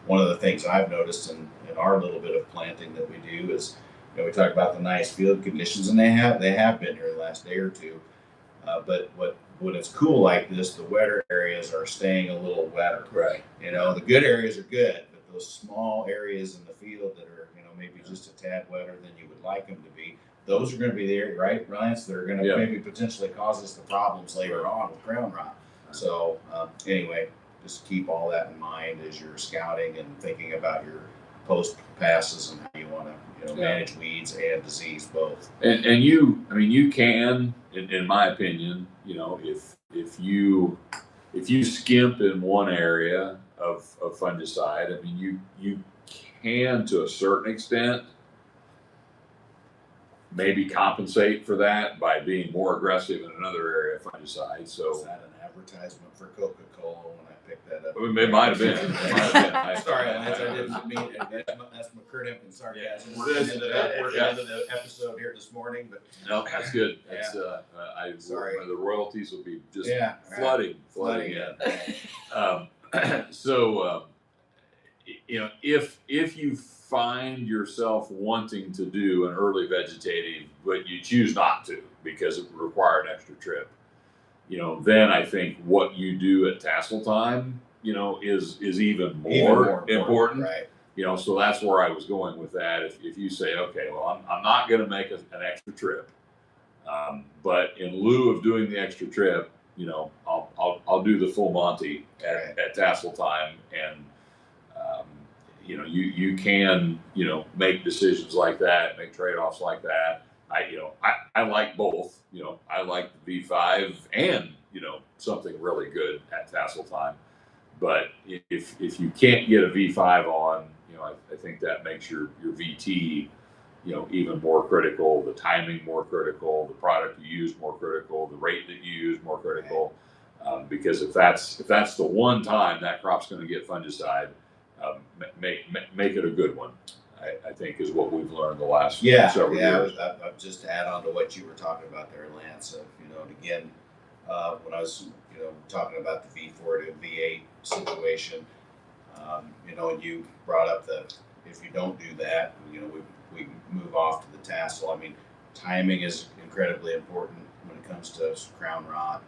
S3: one of the things I've noticed in our little bit of planting that we do is we talk about the nice field conditions, and they have been here the last day or two, but when it's cool like this, the wetter areas are staying a little wetter. The good areas are good, but those small areas in the field that are maybe just a tad wetter than you would like them to be, those are going to be there, right, Ryan? They're going to maybe potentially cause us the problems later on with crown rot. So anyway, just keep all that in mind as you're scouting and thinking about your post passes and how you want to manage weeds and disease both.
S2: And you can, in my opinion, if you skimp in one area of fungicide, you can, to a certain extent, maybe compensate for that by being more aggressive in another area of fungicide. So
S3: is that an advertisement for Coca-Cola when I picked that up?
S2: It might have been.
S3: Sorry, Lance, I didn't mean it. That's McCurdy and sarcasm. We're into the episode here this morning, but
S2: no, that's good. That's
S3: sorry.
S2: The royalties will be just flooding in. If you find yourself wanting to do an early vegetative, but you choose not to because it would require an extra trip, then I think what you do at tassel time, is even more important.
S3: Right.
S2: So that's where I was going with that. If you say, okay, well, I'm not going to make an extra trip, but in lieu of doing the extra trip, I'll do the full Monty at tassel time, and you can make decisions like that, make trade-offs like that. I like both. I like the V5 and something really good at tassel time. But if you can't get a V5 on, I think that makes your VT even more critical, the timing more critical, the product you use more critical, the rate that you use more critical. Because if that's the one time that crop's going to get fungicide, make it a good one. I think is what we've learned the last several years.
S3: I'll just add on to what you were talking about there, Lance. And again, when I was talking about the V4 to V8 situation, and you brought up if you don't do that, we move off to the tassel. Timing is incredibly important when it comes to crown rot.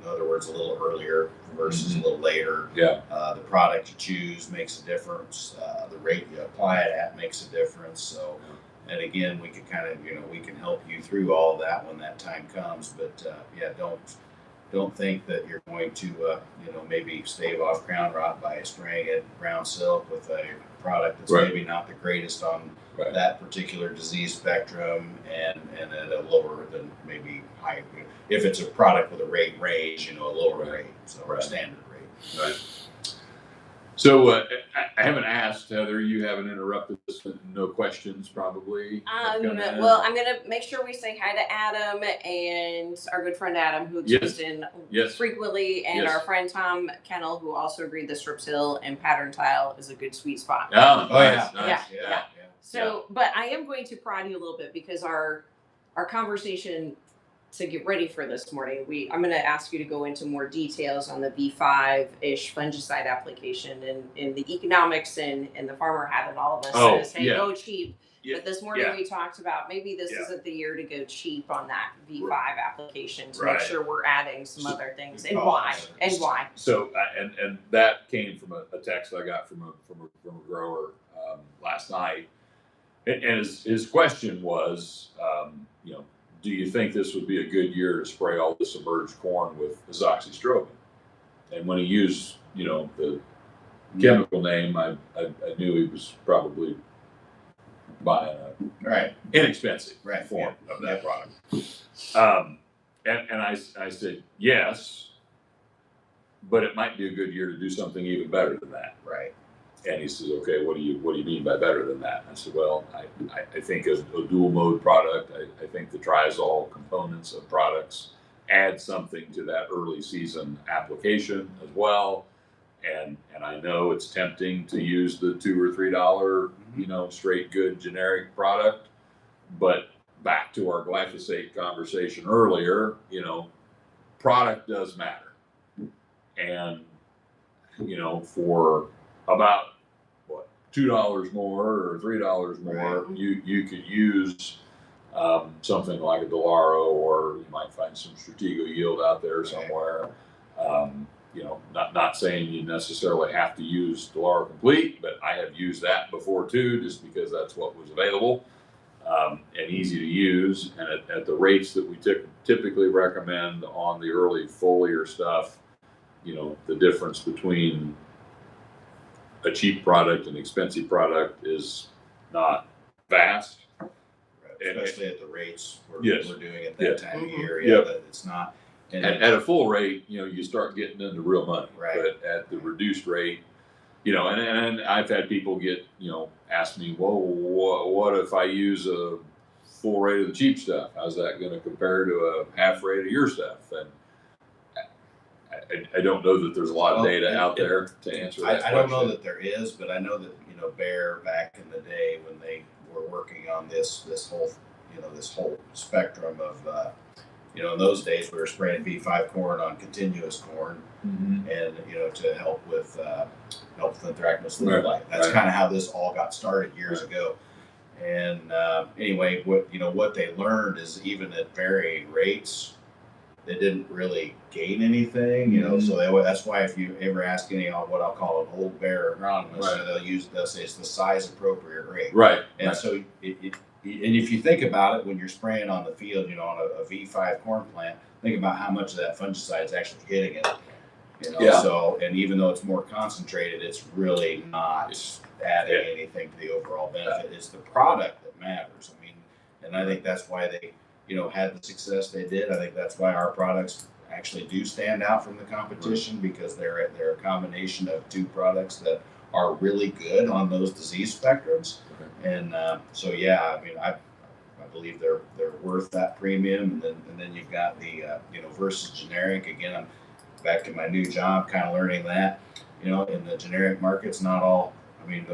S3: In other words, a little earlier versus a little later.
S2: Yeah.
S3: The product you choose makes a difference. The rate you apply it at makes a difference. So, and again, we can kind of, we can help you through all of that when that time comes. But yeah, don't think that you're going to, maybe stave off crown rot by spraying it brown silk with a product that's maybe not the greatest on that particular disease spectrum, and at a lower than maybe high. If it's a product with a rate range, a lower rate, so a standard rate.
S2: Right. So I haven't asked, Heather. You haven't interrupted us. No questions, probably.
S1: Well, I'm gonna make sure we say hi to Adam and our good friend Adam, who tunes in frequently, and our friend Tom Kennel, who also agreed that Strips Hill and Pattern Tile is a good sweet spot.
S2: Oh,
S3: nice.
S1: Yeah. So, but I am going to prod you a little bit because our conversation to get ready for this morning, I'm going to ask you to go into more details on the V5-ish fungicide application and the economics and the farmer having all of us say go cheap. But this morning we talked about maybe this isn't the year to go cheap on that V5 application to make sure we're adding some other things and why.
S2: So and that came from a text I got from a grower last night, and his question was, do you think this would be a good year to spray all this emerged corn with azoxystrobin? And when he used, the chemical name, I knew he was probably buying a inexpensive form of that product. And I said, yes, but it might be a good year to do something even better than that.
S3: Right.
S2: And he says, okay, what do you mean by better than that? And I said, well, I think a dual mode product, I think the triazole components of products add something to that early season application as well. And I know it's tempting to use the $2 or $3, straight good generic product, but back to our glyphosate conversation earlier, product does matter. And, for about $2 more or $3 more, you could use something like a Delaro, or you might find some Stratego Yield out there somewhere. Not saying you necessarily have to use Delaro Complete, but I have used that before too, just because that's what was available and easy to use. And at the rates that we typically recommend on the early foliar stuff, the difference between a cheap product and expensive product is not vast.
S3: Right. Especially at the rates we're doing at that time of year. That it's not. And
S2: at a full rate, you start getting into real money.
S3: Right.
S2: But at the reduced rate, and I've had people ask me, well, what if I use a full rate of the cheap stuff? How's that going to compare to a half rate of your stuff? And I don't know that there's a lot of data out there to answer that question.
S3: I don't know that there is, but I know that Bayer back in the day when they were working on this whole spectrum of in those days we were spraying V5 corn on continuous corn, and to help with anthracnose leaf blight. That's kind of how this all got started years ago. And anyway, what they learned is even at varying rates, they didn't really gain anything, so that's why if you ever ask any of what I'll call an old Bayer agronomist, they'll say it's the size appropriate rate.
S2: Right.
S3: And so and if you think about it, when you're spraying on the field, on a V5 corn plant, think about how much of that fungicide is actually hitting it. So, and even though it's more concentrated, it's really not adding anything to the overall benefit. It's the product that matters. I mean, and I think that's why they had the success they did. I think that's why our products actually do stand out from the competition, because they're a combination of two products that are really good on those disease spectrums. And so I believe they're worth that premium. And then you've got the versus generic. Again, I'm back to my new job, kind of learning that in the generic markets, not all. I mean,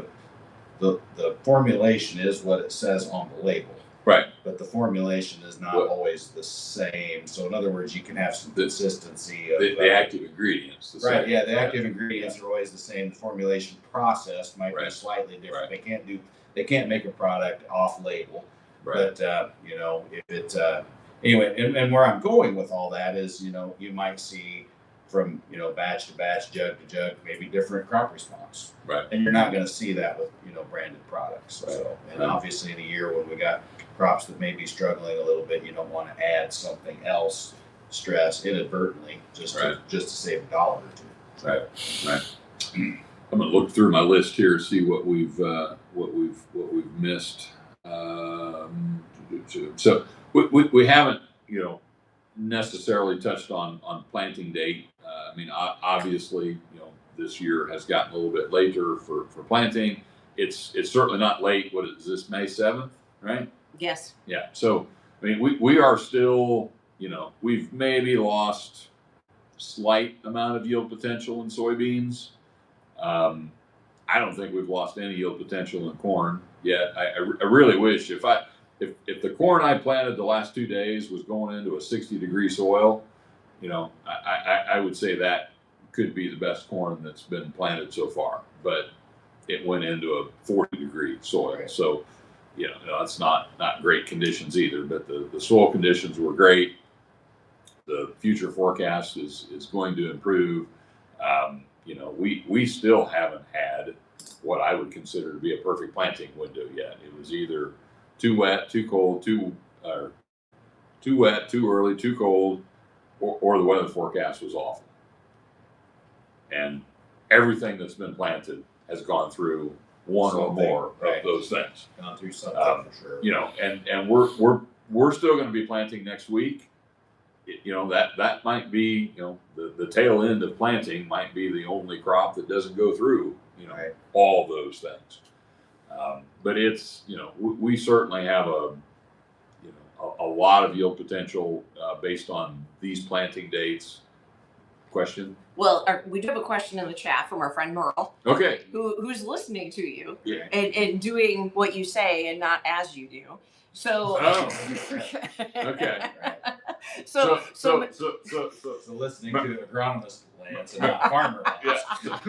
S3: the formulation is what it says on the label.
S2: Right.
S3: But the formulation is not always the same. So in other words, you can have some consistency of
S2: the active ingredients. The
S3: same. Yeah, the active ingredients are always the same. The formulation process might be slightly different. They can't make a product off label. Right. But anyway, and where I'm going with all that is, you might see from, batch to batch, jug to jug, maybe different crop response.
S2: Right.
S3: And you're not going to see that with, branded products.
S2: Right.
S3: So, and
S2: Right.
S3: obviously in a year when we got crops that may be struggling a little bit, you don't want to add something else, stress inadvertently, just to save a dollar or two.
S2: Right. Right. I'm gonna look through my list here, see what we've missed. So we haven't, necessarily touched on planting date. I mean, obviously, this year has gotten a little bit later for planting. It's certainly not late. What is this, May 7th, right?
S1: Yes.
S2: Yeah. So I mean, we are still, we've maybe lost slight amount of yield potential in soybeans. I don't think we've lost any yield potential in corn yet. I really wish if the corn I planted the last 2 days was going into a 60-degree soil, I would say that could be the best corn that's been planted so far. But it went into a 40-degree soil,
S3: Right.
S2: so that's not great conditions either. But the soil conditions were great. The future forecast is going to improve. We still haven't had what I would consider to be a perfect planting window yet. It was either too wet, too cold, too wet, too early, too cold, or the weather forecast was awful. And everything that's been planted has gone through one or more of those things.
S3: Gone through something for sure.
S2: And we're still going to be planting next week. That might be, the tail end of planting might be the only crop that doesn't go through, all those things. But it's, we certainly have a lot of yield potential based on these planting dates. Question?
S1: Well, we do have a question in the chat from our friend Merle.
S2: Okay.
S1: Who's listening to you,
S2: Yeah.
S1: and doing what you say and not as you do. So.
S2: Okay.
S1: So
S3: listening to agronomist lands and not farmer lands.
S2: Yeah.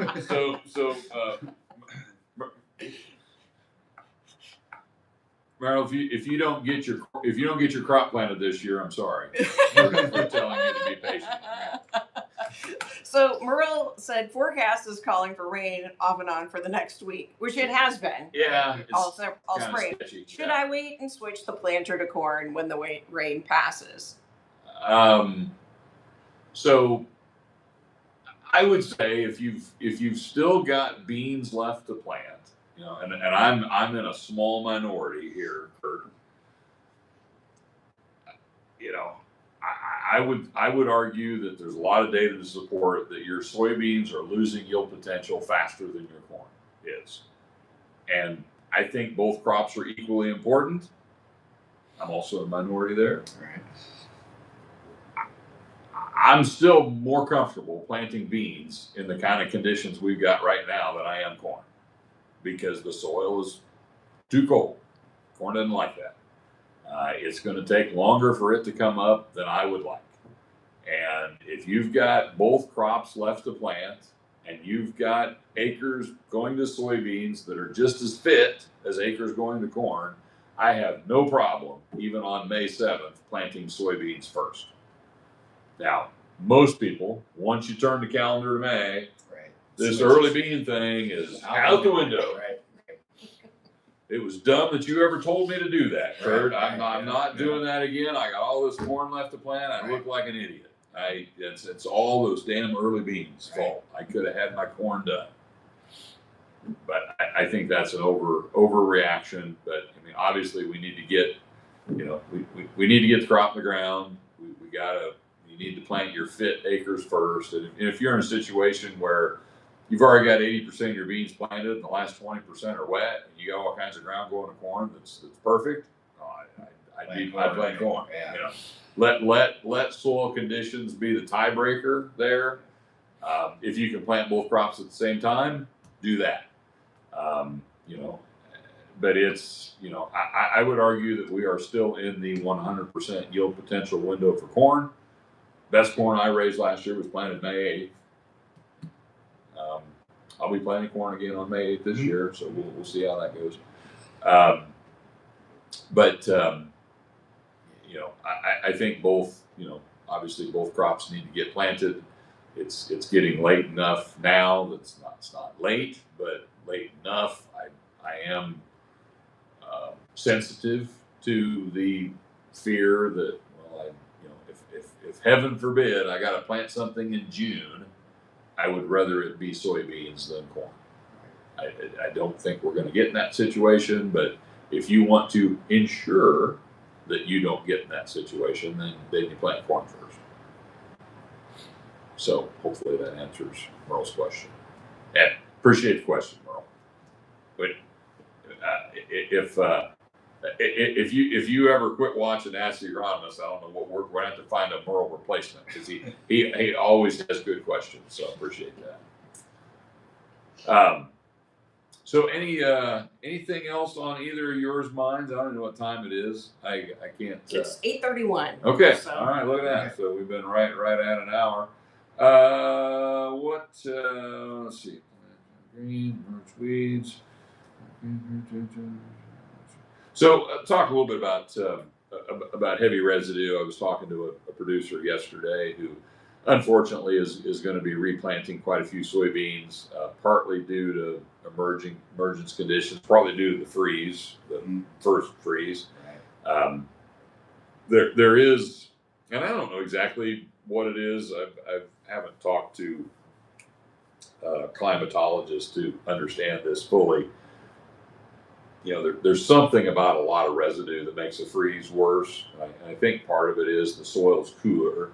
S2: Meryl, if you don't get your crop planted this year, I'm sorry. We're telling you to be patient.
S1: So Merle said forecast is calling for rain off and on for the next week, which it has been.
S2: Yeah.
S1: All spring. Should I wait and switch the planter to corn when the rain passes?
S2: So I would say if you've still got beans left to plant, and I'm in a small minority here, Kurt. I would argue that there's a lot of data to support that your soybeans are losing yield potential faster than your corn is. And I think both crops are equally important. I'm also a minority there.
S3: Right.
S2: I'm still more comfortable planting beans in the kind of conditions we've got right now than I am corn, because the soil is too cold. Corn doesn't like that. It's going to take longer for it to come up than I would like. And if you've got both crops left to plant and you've got acres going to soybeans that are just as fit as acres going to corn, I have no problem, even on May 7th, planting soybeans first. Now, most people, once you turn the calendar to May, this early bean thing is out the window.
S3: Right.
S2: It was dumb that you ever told me to do that, Kurt.
S3: Right.
S2: I'm not doing that again. I got all this corn left to plant. I look like an idiot. It's all those damn early beans' fault. I could have had my corn done. But I think that's an overreaction. But I mean, obviously, we need to get, we need to get the crop in the ground. You need to plant your fit acres first. And if you're in a situation where you've already got 80% of your beans planted and the last 20% are wet, and you got all kinds of ground going to corn that's perfect, I'd plant corn.
S3: Yeah.
S2: Let soil conditions be the tiebreaker there. If you can plant both crops at the same time, do that. But it's, I would argue that we are still in the 100% yield potential window for corn. Best corn I raised last year was planted May 8th. I'll be planting corn again on May 8th this year, so we'll see how that goes. you know, I think both, you know, obviously both crops need to get planted. It's getting late enough now. It's not late, but late enough. I am sensitive to the fear that, well, you know, if heaven forbid I got to plant something in June, I would rather it be soybeans than corn. I don't think we're going to get in that situation, but if you want to ensure that you don't get in that situation, then you plant corn first. So hopefully that answers Merle's question. And appreciate the question, Merle. But if you ever quit watching Ask the Agronomist, I don't know what we're going to have to find a Merle replacement, because he always has good questions. So appreciate that. So anything else on either of yours minds? I don't know what time it is. I can't.
S1: It's 8:31.
S2: Okay.
S1: So.
S2: All right. Look at that. So we've been right at an hour. Let's see. Green, merge weeds. So talk a little bit about heavy residue. I was talking to a producer yesterday who, unfortunately, is going to be replanting quite a few soybeans, partly due to emergence conditions, probably due to the freeze, the first freeze. There is, and I don't know exactly what it is. I haven't talked to climatologists to understand this fully. You know, there's something about a lot of residue that makes a freeze worse. I think part of it is the soil's cooler,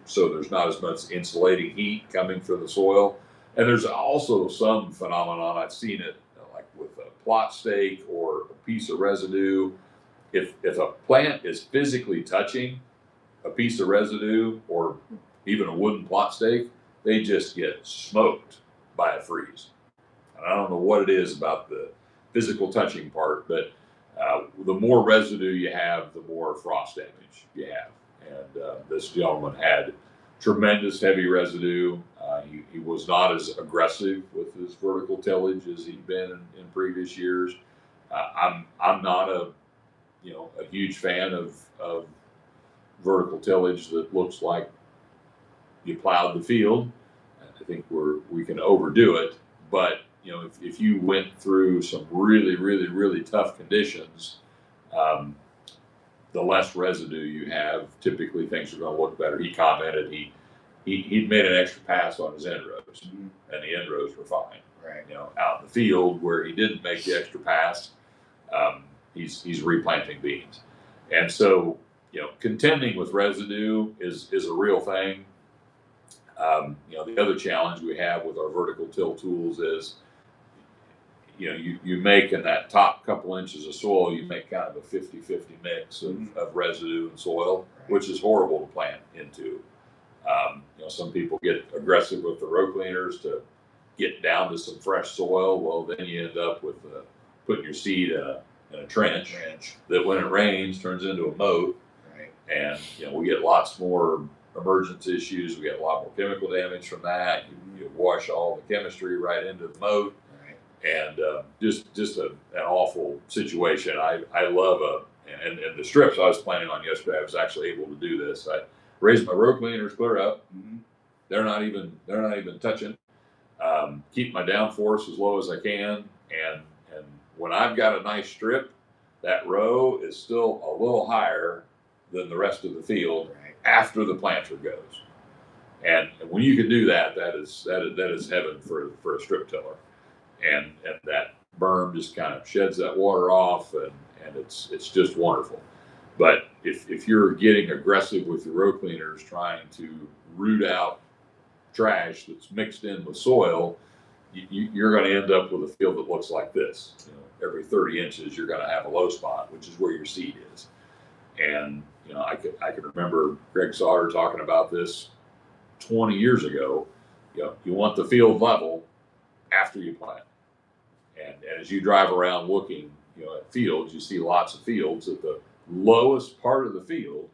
S2: so there's not as much insulating heat coming from the soil. And there's also some phenomenon, I've seen it like with a plot stake or a piece of residue. If a plant is physically touching a piece of residue or even a wooden plot stake, they just get smoked by a freeze. And I don't know what it is about the physical touching part, but the more residue you have, the more frost damage you have. And this gentleman had tremendous heavy residue. He was not as aggressive with his vertical tillage as he'd been in previous years. I'm not a huge fan of vertical tillage that looks like you plowed the field. I think we can overdo it, but you know, if you went through some really tough conditions, the less residue you have, typically things are going to look better. He commented he'd made an extra pass on his end rows, and the end rows were fine.
S3: Right.
S2: You know, out in the field where he didn't make the extra pass, he's replanting beans, and so you know, contending with residue is a real thing. You know, the other challenge we have with our vertical till tools is, you know, you make in that top couple inches of soil, you make kind of a 50-50 mix of residue and soil, which is horrible to plant into. You know, some people get aggressive with the row cleaners to get down to some fresh soil. Well, then you end up with putting your seed in a trench that when it rains turns into a moat.
S3: Right. And,
S2: you know, we get lots more emergence issues. We get a lot more chemical damage from that. You wash all the chemistry right into the moat. And just an awful situation. I love and the strips I was planning on yesterday, I was actually able to do this. I raised my row cleaners clear up. They're not even touching. Keep my downforce as low as I can, and when I've got a nice strip, that row is still a little higher than the rest of the field after the planter goes. And when you can do that, that is heaven for a strip tiller. And that berm just kind of sheds that water off, and it's just wonderful. But if you're getting aggressive with your row cleaners trying to root out trash that's mixed in with soil, you're going to end up with a field that looks like this. You know, every 30 inches you're going to have a low spot, which is where your seed is. And you know, I could remember Greg Sauter talking about this 20 years ago. You know, you want the field level after you plant. And as you drive around looking, you know, at fields, you see lots of fields that the lowest part of the field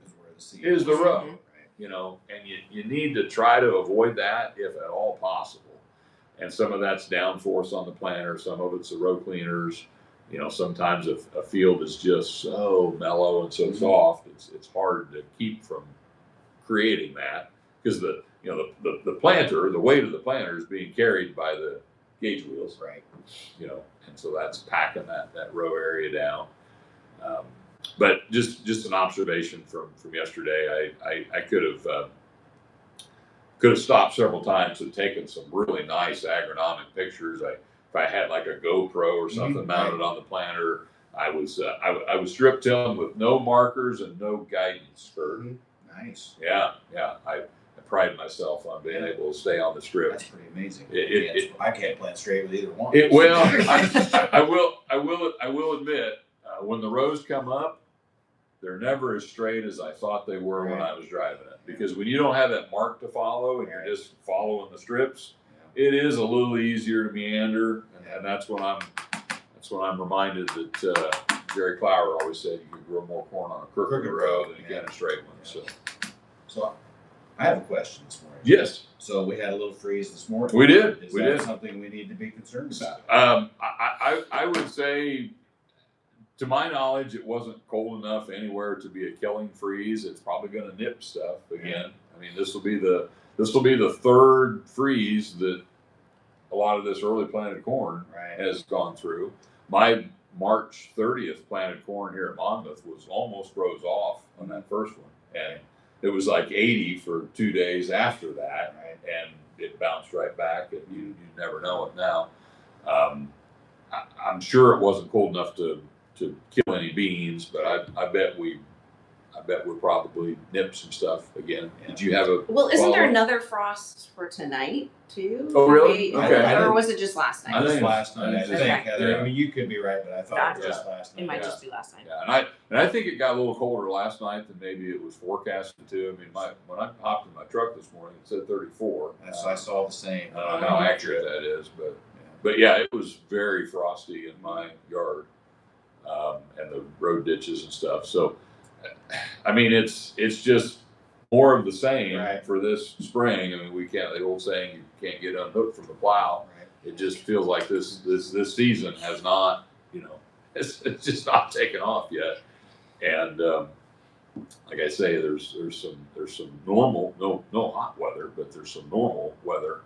S2: is the row. You know, and you need to try to avoid that if at all possible. And some of that's downforce on the planter, some of it's the row cleaners. you know, sometimes a field is just so mellow and so soft, it's hard to keep from creating that, because the planter, the weight of the planter is being carried by the gauge wheels,
S3: Right.
S2: you know, and so that's packing that row area down. But just an observation from yesterday, I could have stopped several times and taken some really nice agronomic pictures. If I had like a GoPro or something mounted on the planter, I was strip tilling with no markers and no guidance for.
S3: Nice.
S2: Yeah. I pride myself on being able to stay on the strip.
S3: That's pretty amazing.
S2: I
S3: can't plant straight with either one.
S2: I will admit, when the rows come up, they're never as straight as I thought they were when I was driving it. Because when you don't have that mark to follow and you're just following the strips, it is a little easier to meander, and that's when I'm reminded that Jerry Clower always said you can grow more corn on a crooked row than you can a straight one. So
S3: I have a question this morning.
S2: yes,
S3: So we had a little freeze this morning.
S2: we did.
S3: Is that something we need to be concerned about?
S2: I would say, to my knowledge, it wasn't cold enough anywhere to be a killing freeze. It's probably going to nip stuff again. I mean, this will be the third freeze that a lot of this early planted corn has gone through. My March 30th planted corn here at Monmouth was almost froze off on that first one, and it was like 80 for 2 days after that, and it bounced right back, and you never know it now. I'm sure it wasn't cold enough to kill any beans, but I bet we'll probably nip some stuff again. Did you have a
S1: isn't there another frost for tonight too?
S2: Oh, really? Okay.
S1: Or was it just last night?
S3: I think last night. I think, Heather.
S2: Yeah.
S3: I mean, you could be right, but I thought it was just last night.
S1: It might just be last night.
S2: Yeah, and I think it got a little colder last night than maybe it was forecasted to. I mean, when I hopped in my truck this morning, it said 34.
S3: I saw the same.
S2: I don't know how accurate that is, but yeah, it was very frosty in my yard, and the road ditches and stuff. So, I mean, it's just more of the same for this spring. I mean, the old saying, you can't get unhooked from the plow. It just feels like this season has not, it's just not taken off yet. And like I say, there's some normal, no hot weather, but there's some normal weather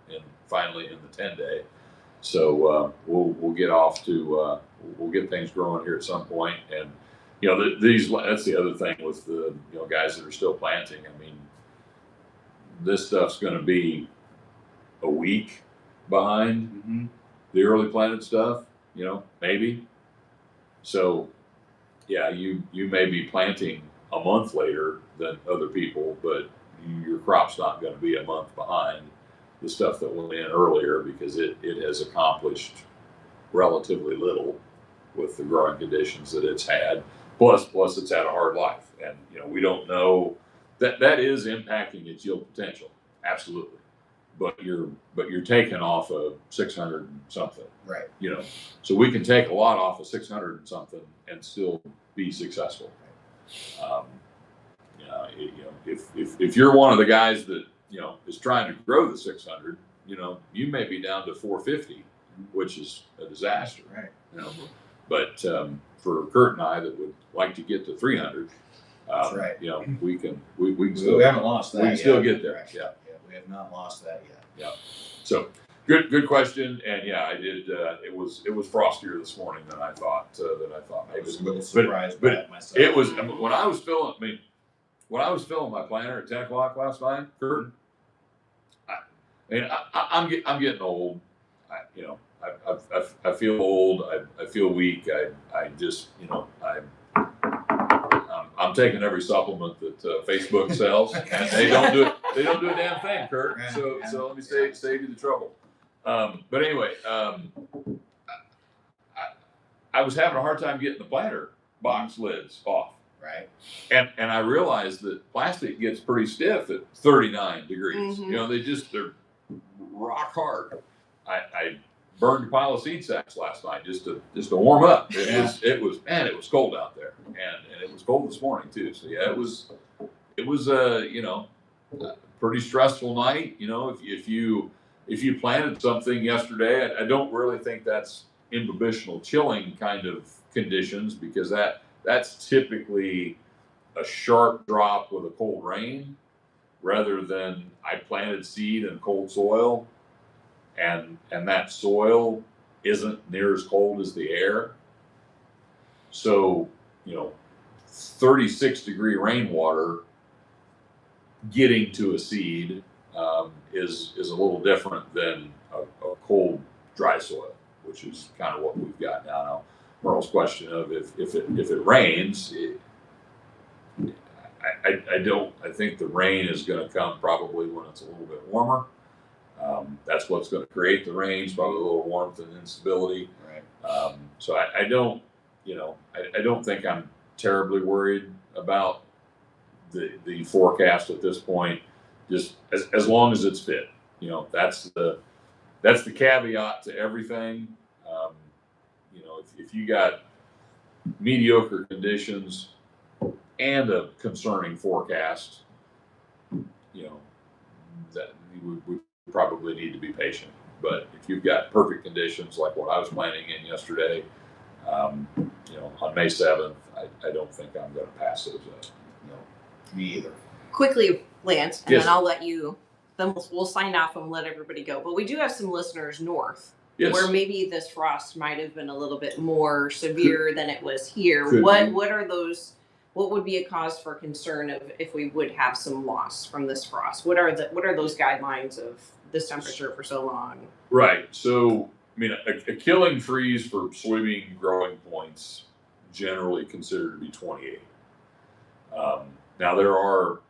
S2: finally in the 10-day. So we'll get off to we'll get things growing here at some point. And that's the other thing with the guys that are still planting. I mean, this stuff's going to be a week behind the early planted stuff, maybe. So yeah, you may be planting a month later than other people, but your crop's not going to be a month behind the stuff that went in earlier, because it has accomplished relatively little with the growing conditions that it's had. Plus it's had a hard life, and we don't know that is impacting its yield potential, absolutely. But you're taking off of 600 and something,
S3: right?
S2: So we can take a lot off of 600 and something and still be successful. If you're one of the guys that is trying to grow the 600, you may be down to 450, which is a disaster,
S3: right?
S2: But for Kurt and I that would like to get to 300,
S3: that's right.
S2: We can still,
S3: we haven't lost that.
S2: We can
S3: yet.
S2: still get there.
S3: Right. Yeah, we have not lost that yet.
S2: Yeah. So good question. And yeah, I did. It was frostier this morning than I thought.
S3: I was a little surprised by it myself.
S2: It was when I was filling. I mean, when I was filling my planter at 10 o'clock last night, Kurt. I'm getting old. I feel old. I feel weak. I just I'm taking every supplement that Facebook sells, and they don't do it. They don't do a damn thing, Kurt. So let me save you the trouble. But anyway, I was having a hard time getting the planter box lids off.
S3: Right.
S2: And I realized that plastic gets pretty stiff at 39 degrees. They're rock hard. I burned a pile of seed sacks last night just to warm up. It was cold out there, and it was cold this morning too. So yeah, it was a pretty stressful night. If you planted something yesterday, I don't really think that's imbibitional chilling kind of conditions, because that's typically a sharp drop with a cold rain, rather than I planted seed in cold soil, and that soil isn't near as cold as the air. So, 36-degree rainwater getting to a seed is a little different than a cold, dry soil, which is kind of what we've got now. Now, Merle's question of if it rains, I think the rain is going to come probably when it's a little bit warmer. That's what's going to create the rains, probably a little warmth and instability.
S3: Right.
S2: So I don't, I don't think I'm terribly worried about the forecast at this point. Just as long as it's fit, that's the caveat to everything. If you got mediocre conditions and a concerning forecast, that we probably need to be patient. But if you've got perfect conditions like what I was planning in yesterday, on May 7th, I don't think I'm going to pass those up.
S3: No, me either.
S1: Quickly, Lance, and
S2: Yes.
S1: then I'll let you. Then we'll sign off and let everybody go. But we do have some listeners north,
S2: Yes.
S1: where maybe this frost might have been a little bit more severe than it was here.
S2: Could be.
S1: What are those? What would be a cause for concern of if we would have some loss from this frost? What are those guidelines of this temperature for so long?
S2: Right. So, a killing freeze for soybean growing points generally considered to be 28. Now there are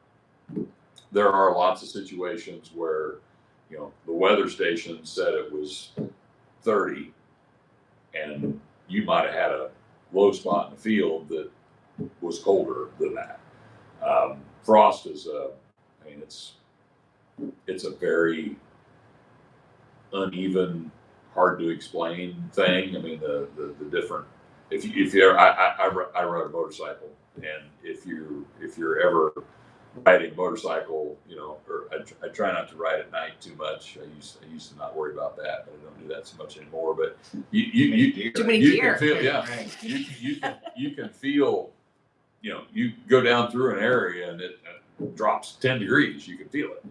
S2: lots of situations where, the weather station said it was 30, and you might have had a low spot in the field that was colder than that. Frost is it's a very uneven, hard to explain thing. The different, if you ever, I ride a motorcycle, and if you're ever riding a motorcycle, or I try not to ride at night too much. I used to not worry about that, but I don't do that so much anymore. But you
S1: Too many
S2: you
S1: deer.
S2: can feel, yeah, you can feel, you go down through an area and it drops 10 degrees, you can feel it.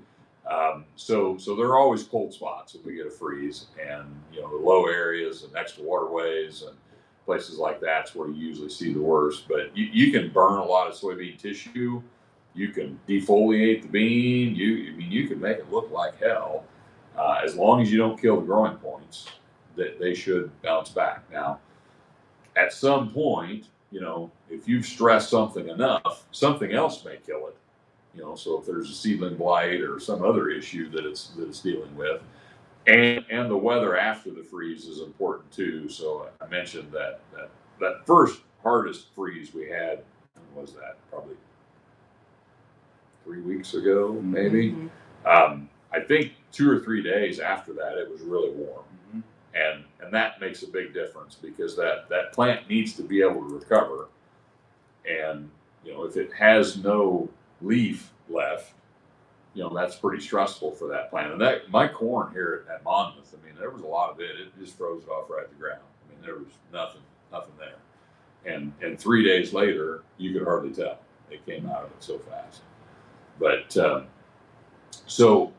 S2: So there are always cold spots if we get a freeze, and the low areas and next to waterways and places like that's where you usually see the worst. But you can burn a lot of soybean tissue. You can defoliate the bean. You can make it look like hell, as long as you don't kill the growing points. That they should bounce back. Now, at some point, if you've stressed something enough, something else may kill it. So if there's a seedling blight or some other issue that it's dealing with, and the weather after the freeze is important too. So I mentioned that first hardest freeze we had, when was that? Probably 3 weeks ago, maybe.
S1: Mm-hmm.
S2: I think 2 or 3 days after that, it was really warm. And that makes a big difference, because that plant needs to be able to recover. And if it has no leaf left, that's pretty stressful for that plant. And that my corn here at Monmouth, there was a lot of it. It just froze it off right at the ground. There was nothing there. And 3 days later, you could hardly tell. It came out of it so fast. But so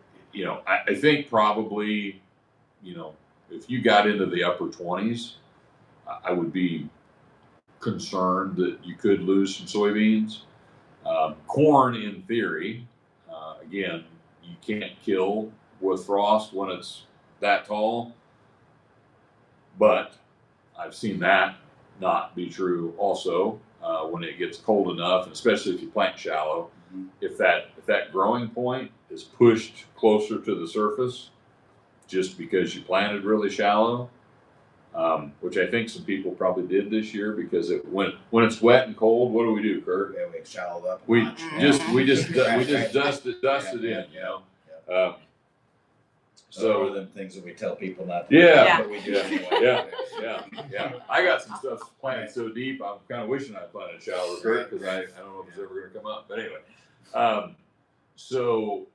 S2: I think probably if you got into the upper 20s, I would be concerned that you could lose some soybeans. Corn, in theory, again, you can't kill with frost when it's that tall, but I've seen that not be true also when it gets cold enough, and especially if you plant shallow. If that growing point is pushed closer to the surface, just because you planted really shallow, which I think some people probably did this year, because when it's wet and cold, what do, Kurt?
S3: Yeah, we shallowed up.
S2: We
S3: much.
S2: just dusted in,
S3: So one of
S2: So
S3: them things that we tell people not to do,
S2: yeah,
S3: but we do anyway.
S2: yeah. I got some stuff planted so deep. I'm kind of wishing I planted shallow, Kurt, because I don't know if it's ever going to come up. But anyway, so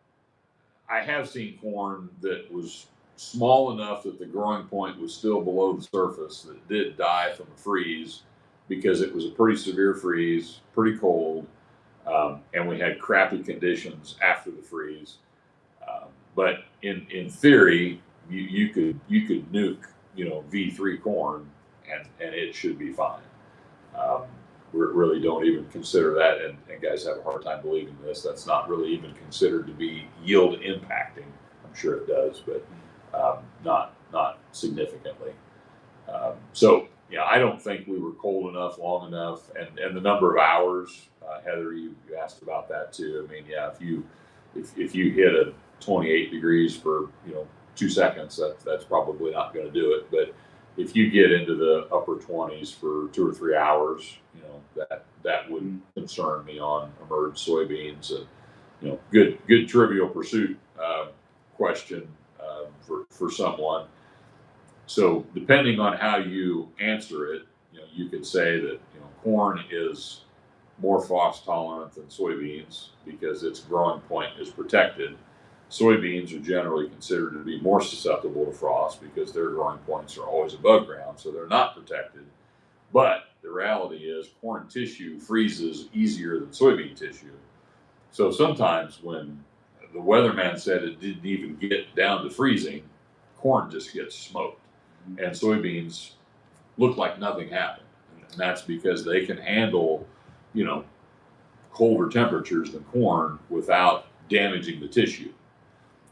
S2: I have seen corn that was small enough that the growing point was still below the surface that did die from a freeze, because it was a pretty severe freeze, pretty cold, and we had crappy conditions after the freeze. But in theory, you could nuke V3 corn and it should be fine. We really don't even consider that, and guys have a hard time believing this. That's not really even considered to be yield impacting. I'm sure it does, but not significantly. So yeah, I don't think we were cold enough, long enough, and the number of hours. Heather, you asked about that too. I mean, yeah, if you hit a 28 degrees for 2 seconds, that's probably not going to do it. But if you get into the upper 20s for 2 or 3 hours, that would concern me on emerged soybeans. And good trivial pursuit question for someone. So depending on how you answer it, you could say that corn is more frost tolerant than soybeans because its growing point is protected. Soybeans are generally considered to be more susceptible to frost because their growing points are always above ground, so they're not protected. But the reality is corn tissue freezes easier than soybean tissue. So sometimes when the weatherman said it didn't even get down to freezing, corn just gets smoked. And soybeans look like nothing happened. And that's because they can handle, colder temperatures than corn without damaging the tissue.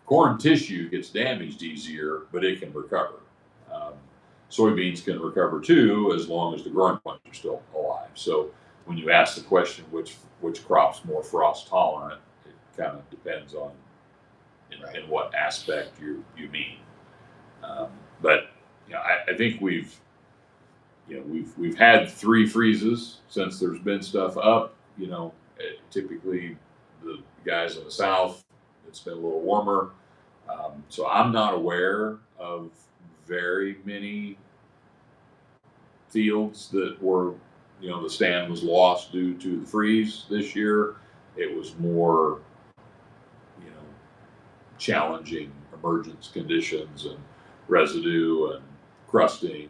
S2: Corn tissue gets damaged easier, but it can recover. Soybeans can recover too, as long as the growing points are still alive. So when you ask the question, which crop's more frost tolerant, it kind of depends on in what aspect you mean. But I think we've had 3 freezes since there's been stuff up. Typically the guys in the south, it's been a little warmer. So I'm not aware of very many fields that were, the stand was lost due to the freeze this year. It was more, challenging emergence conditions and residue and crusting,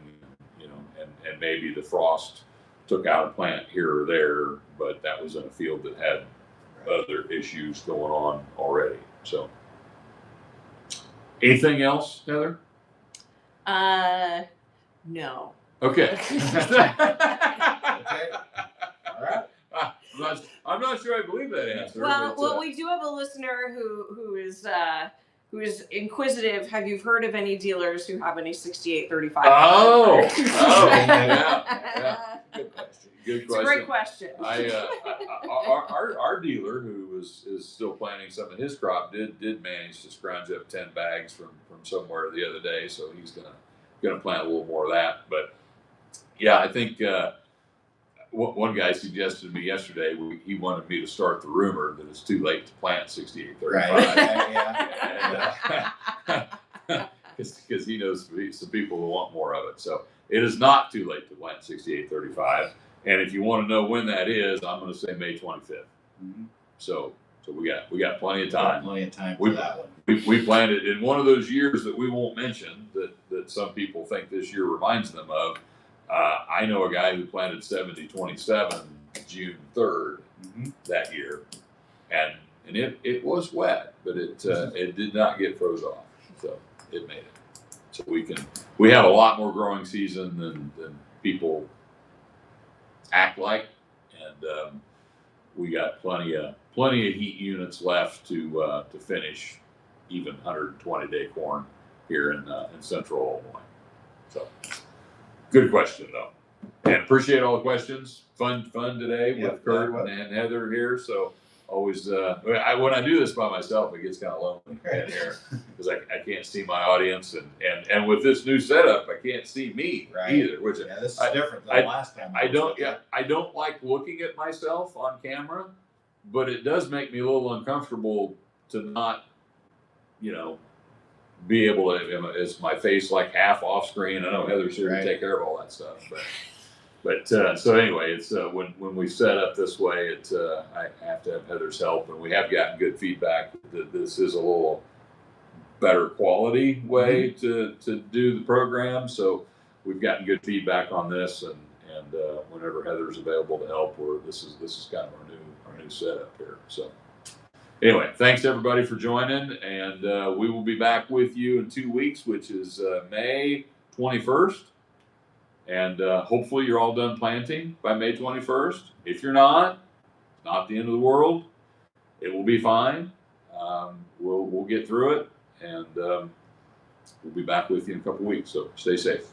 S2: and maybe the frost took out a plant here or there, but that was in a field that had other issues going on already. So, anything else, Heather?
S1: No.
S2: Okay.
S3: Okay. All right.
S2: I'm not sure I believe that answer.
S1: Well, we do have a listener who is inquisitive. Have you heard of any dealers who have any 6835?
S2: Oh,
S3: yeah. Good question.
S2: Good question.
S1: It's a great question.
S2: Our dealer, who is still planting some of his crop, did manage to scrounge up 10 bags from somewhere the other day, so he's gonna plant a little more of that. But yeah, I think one guy suggested to me yesterday he wanted me to start the rumor that it's too late to plant 6835.
S3: Yeah.
S2: Because he knows some people who want more of it. So it is not too late to plant 6835. And if you want to know when that is, I'm going to say May 25th.
S3: Mm-hmm.
S2: So we got plenty of time.
S3: Plenty of time for that one.
S2: We planted in one of those years that we won't mention that some people think this year reminds them of. I know a guy who planted 7027 June 3rd that year, and it was wet, but it did not get froze off, so it made it. So we have a lot more growing season than people act like, and we got plenty of heat units left to finish even 120-day corn here in central Illinois. So. Good question, though, and appreciate all the questions. Fun today with Kurt and Heather here. So always, when I do this by myself, it gets kind of lonely in here because I can't see my audience, and with this new setup, I can't see me either. Which
S3: this is different than last time.
S2: I don't like looking at myself on camera, but it does make me a little uncomfortable to not, be able to, is my face like half off screen? I know Heather's here to take care of all that stuff, but so anyway, it's when we set up this way, I have to have Heather's help, and we have gotten good feedback that this is a little better quality way to do the program. So we've gotten good feedback on this, and and whenever Heather's available to help, this is kind of our new setup here. So anyway, thanks everybody for joining, and we will be back with you in 2 weeks, which is May 21st. And hopefully you're all done planting by May 21st. If you're not, it's not the end of the world. It will be fine. We'll get through it, and we'll be back with you in a couple weeks. So stay safe.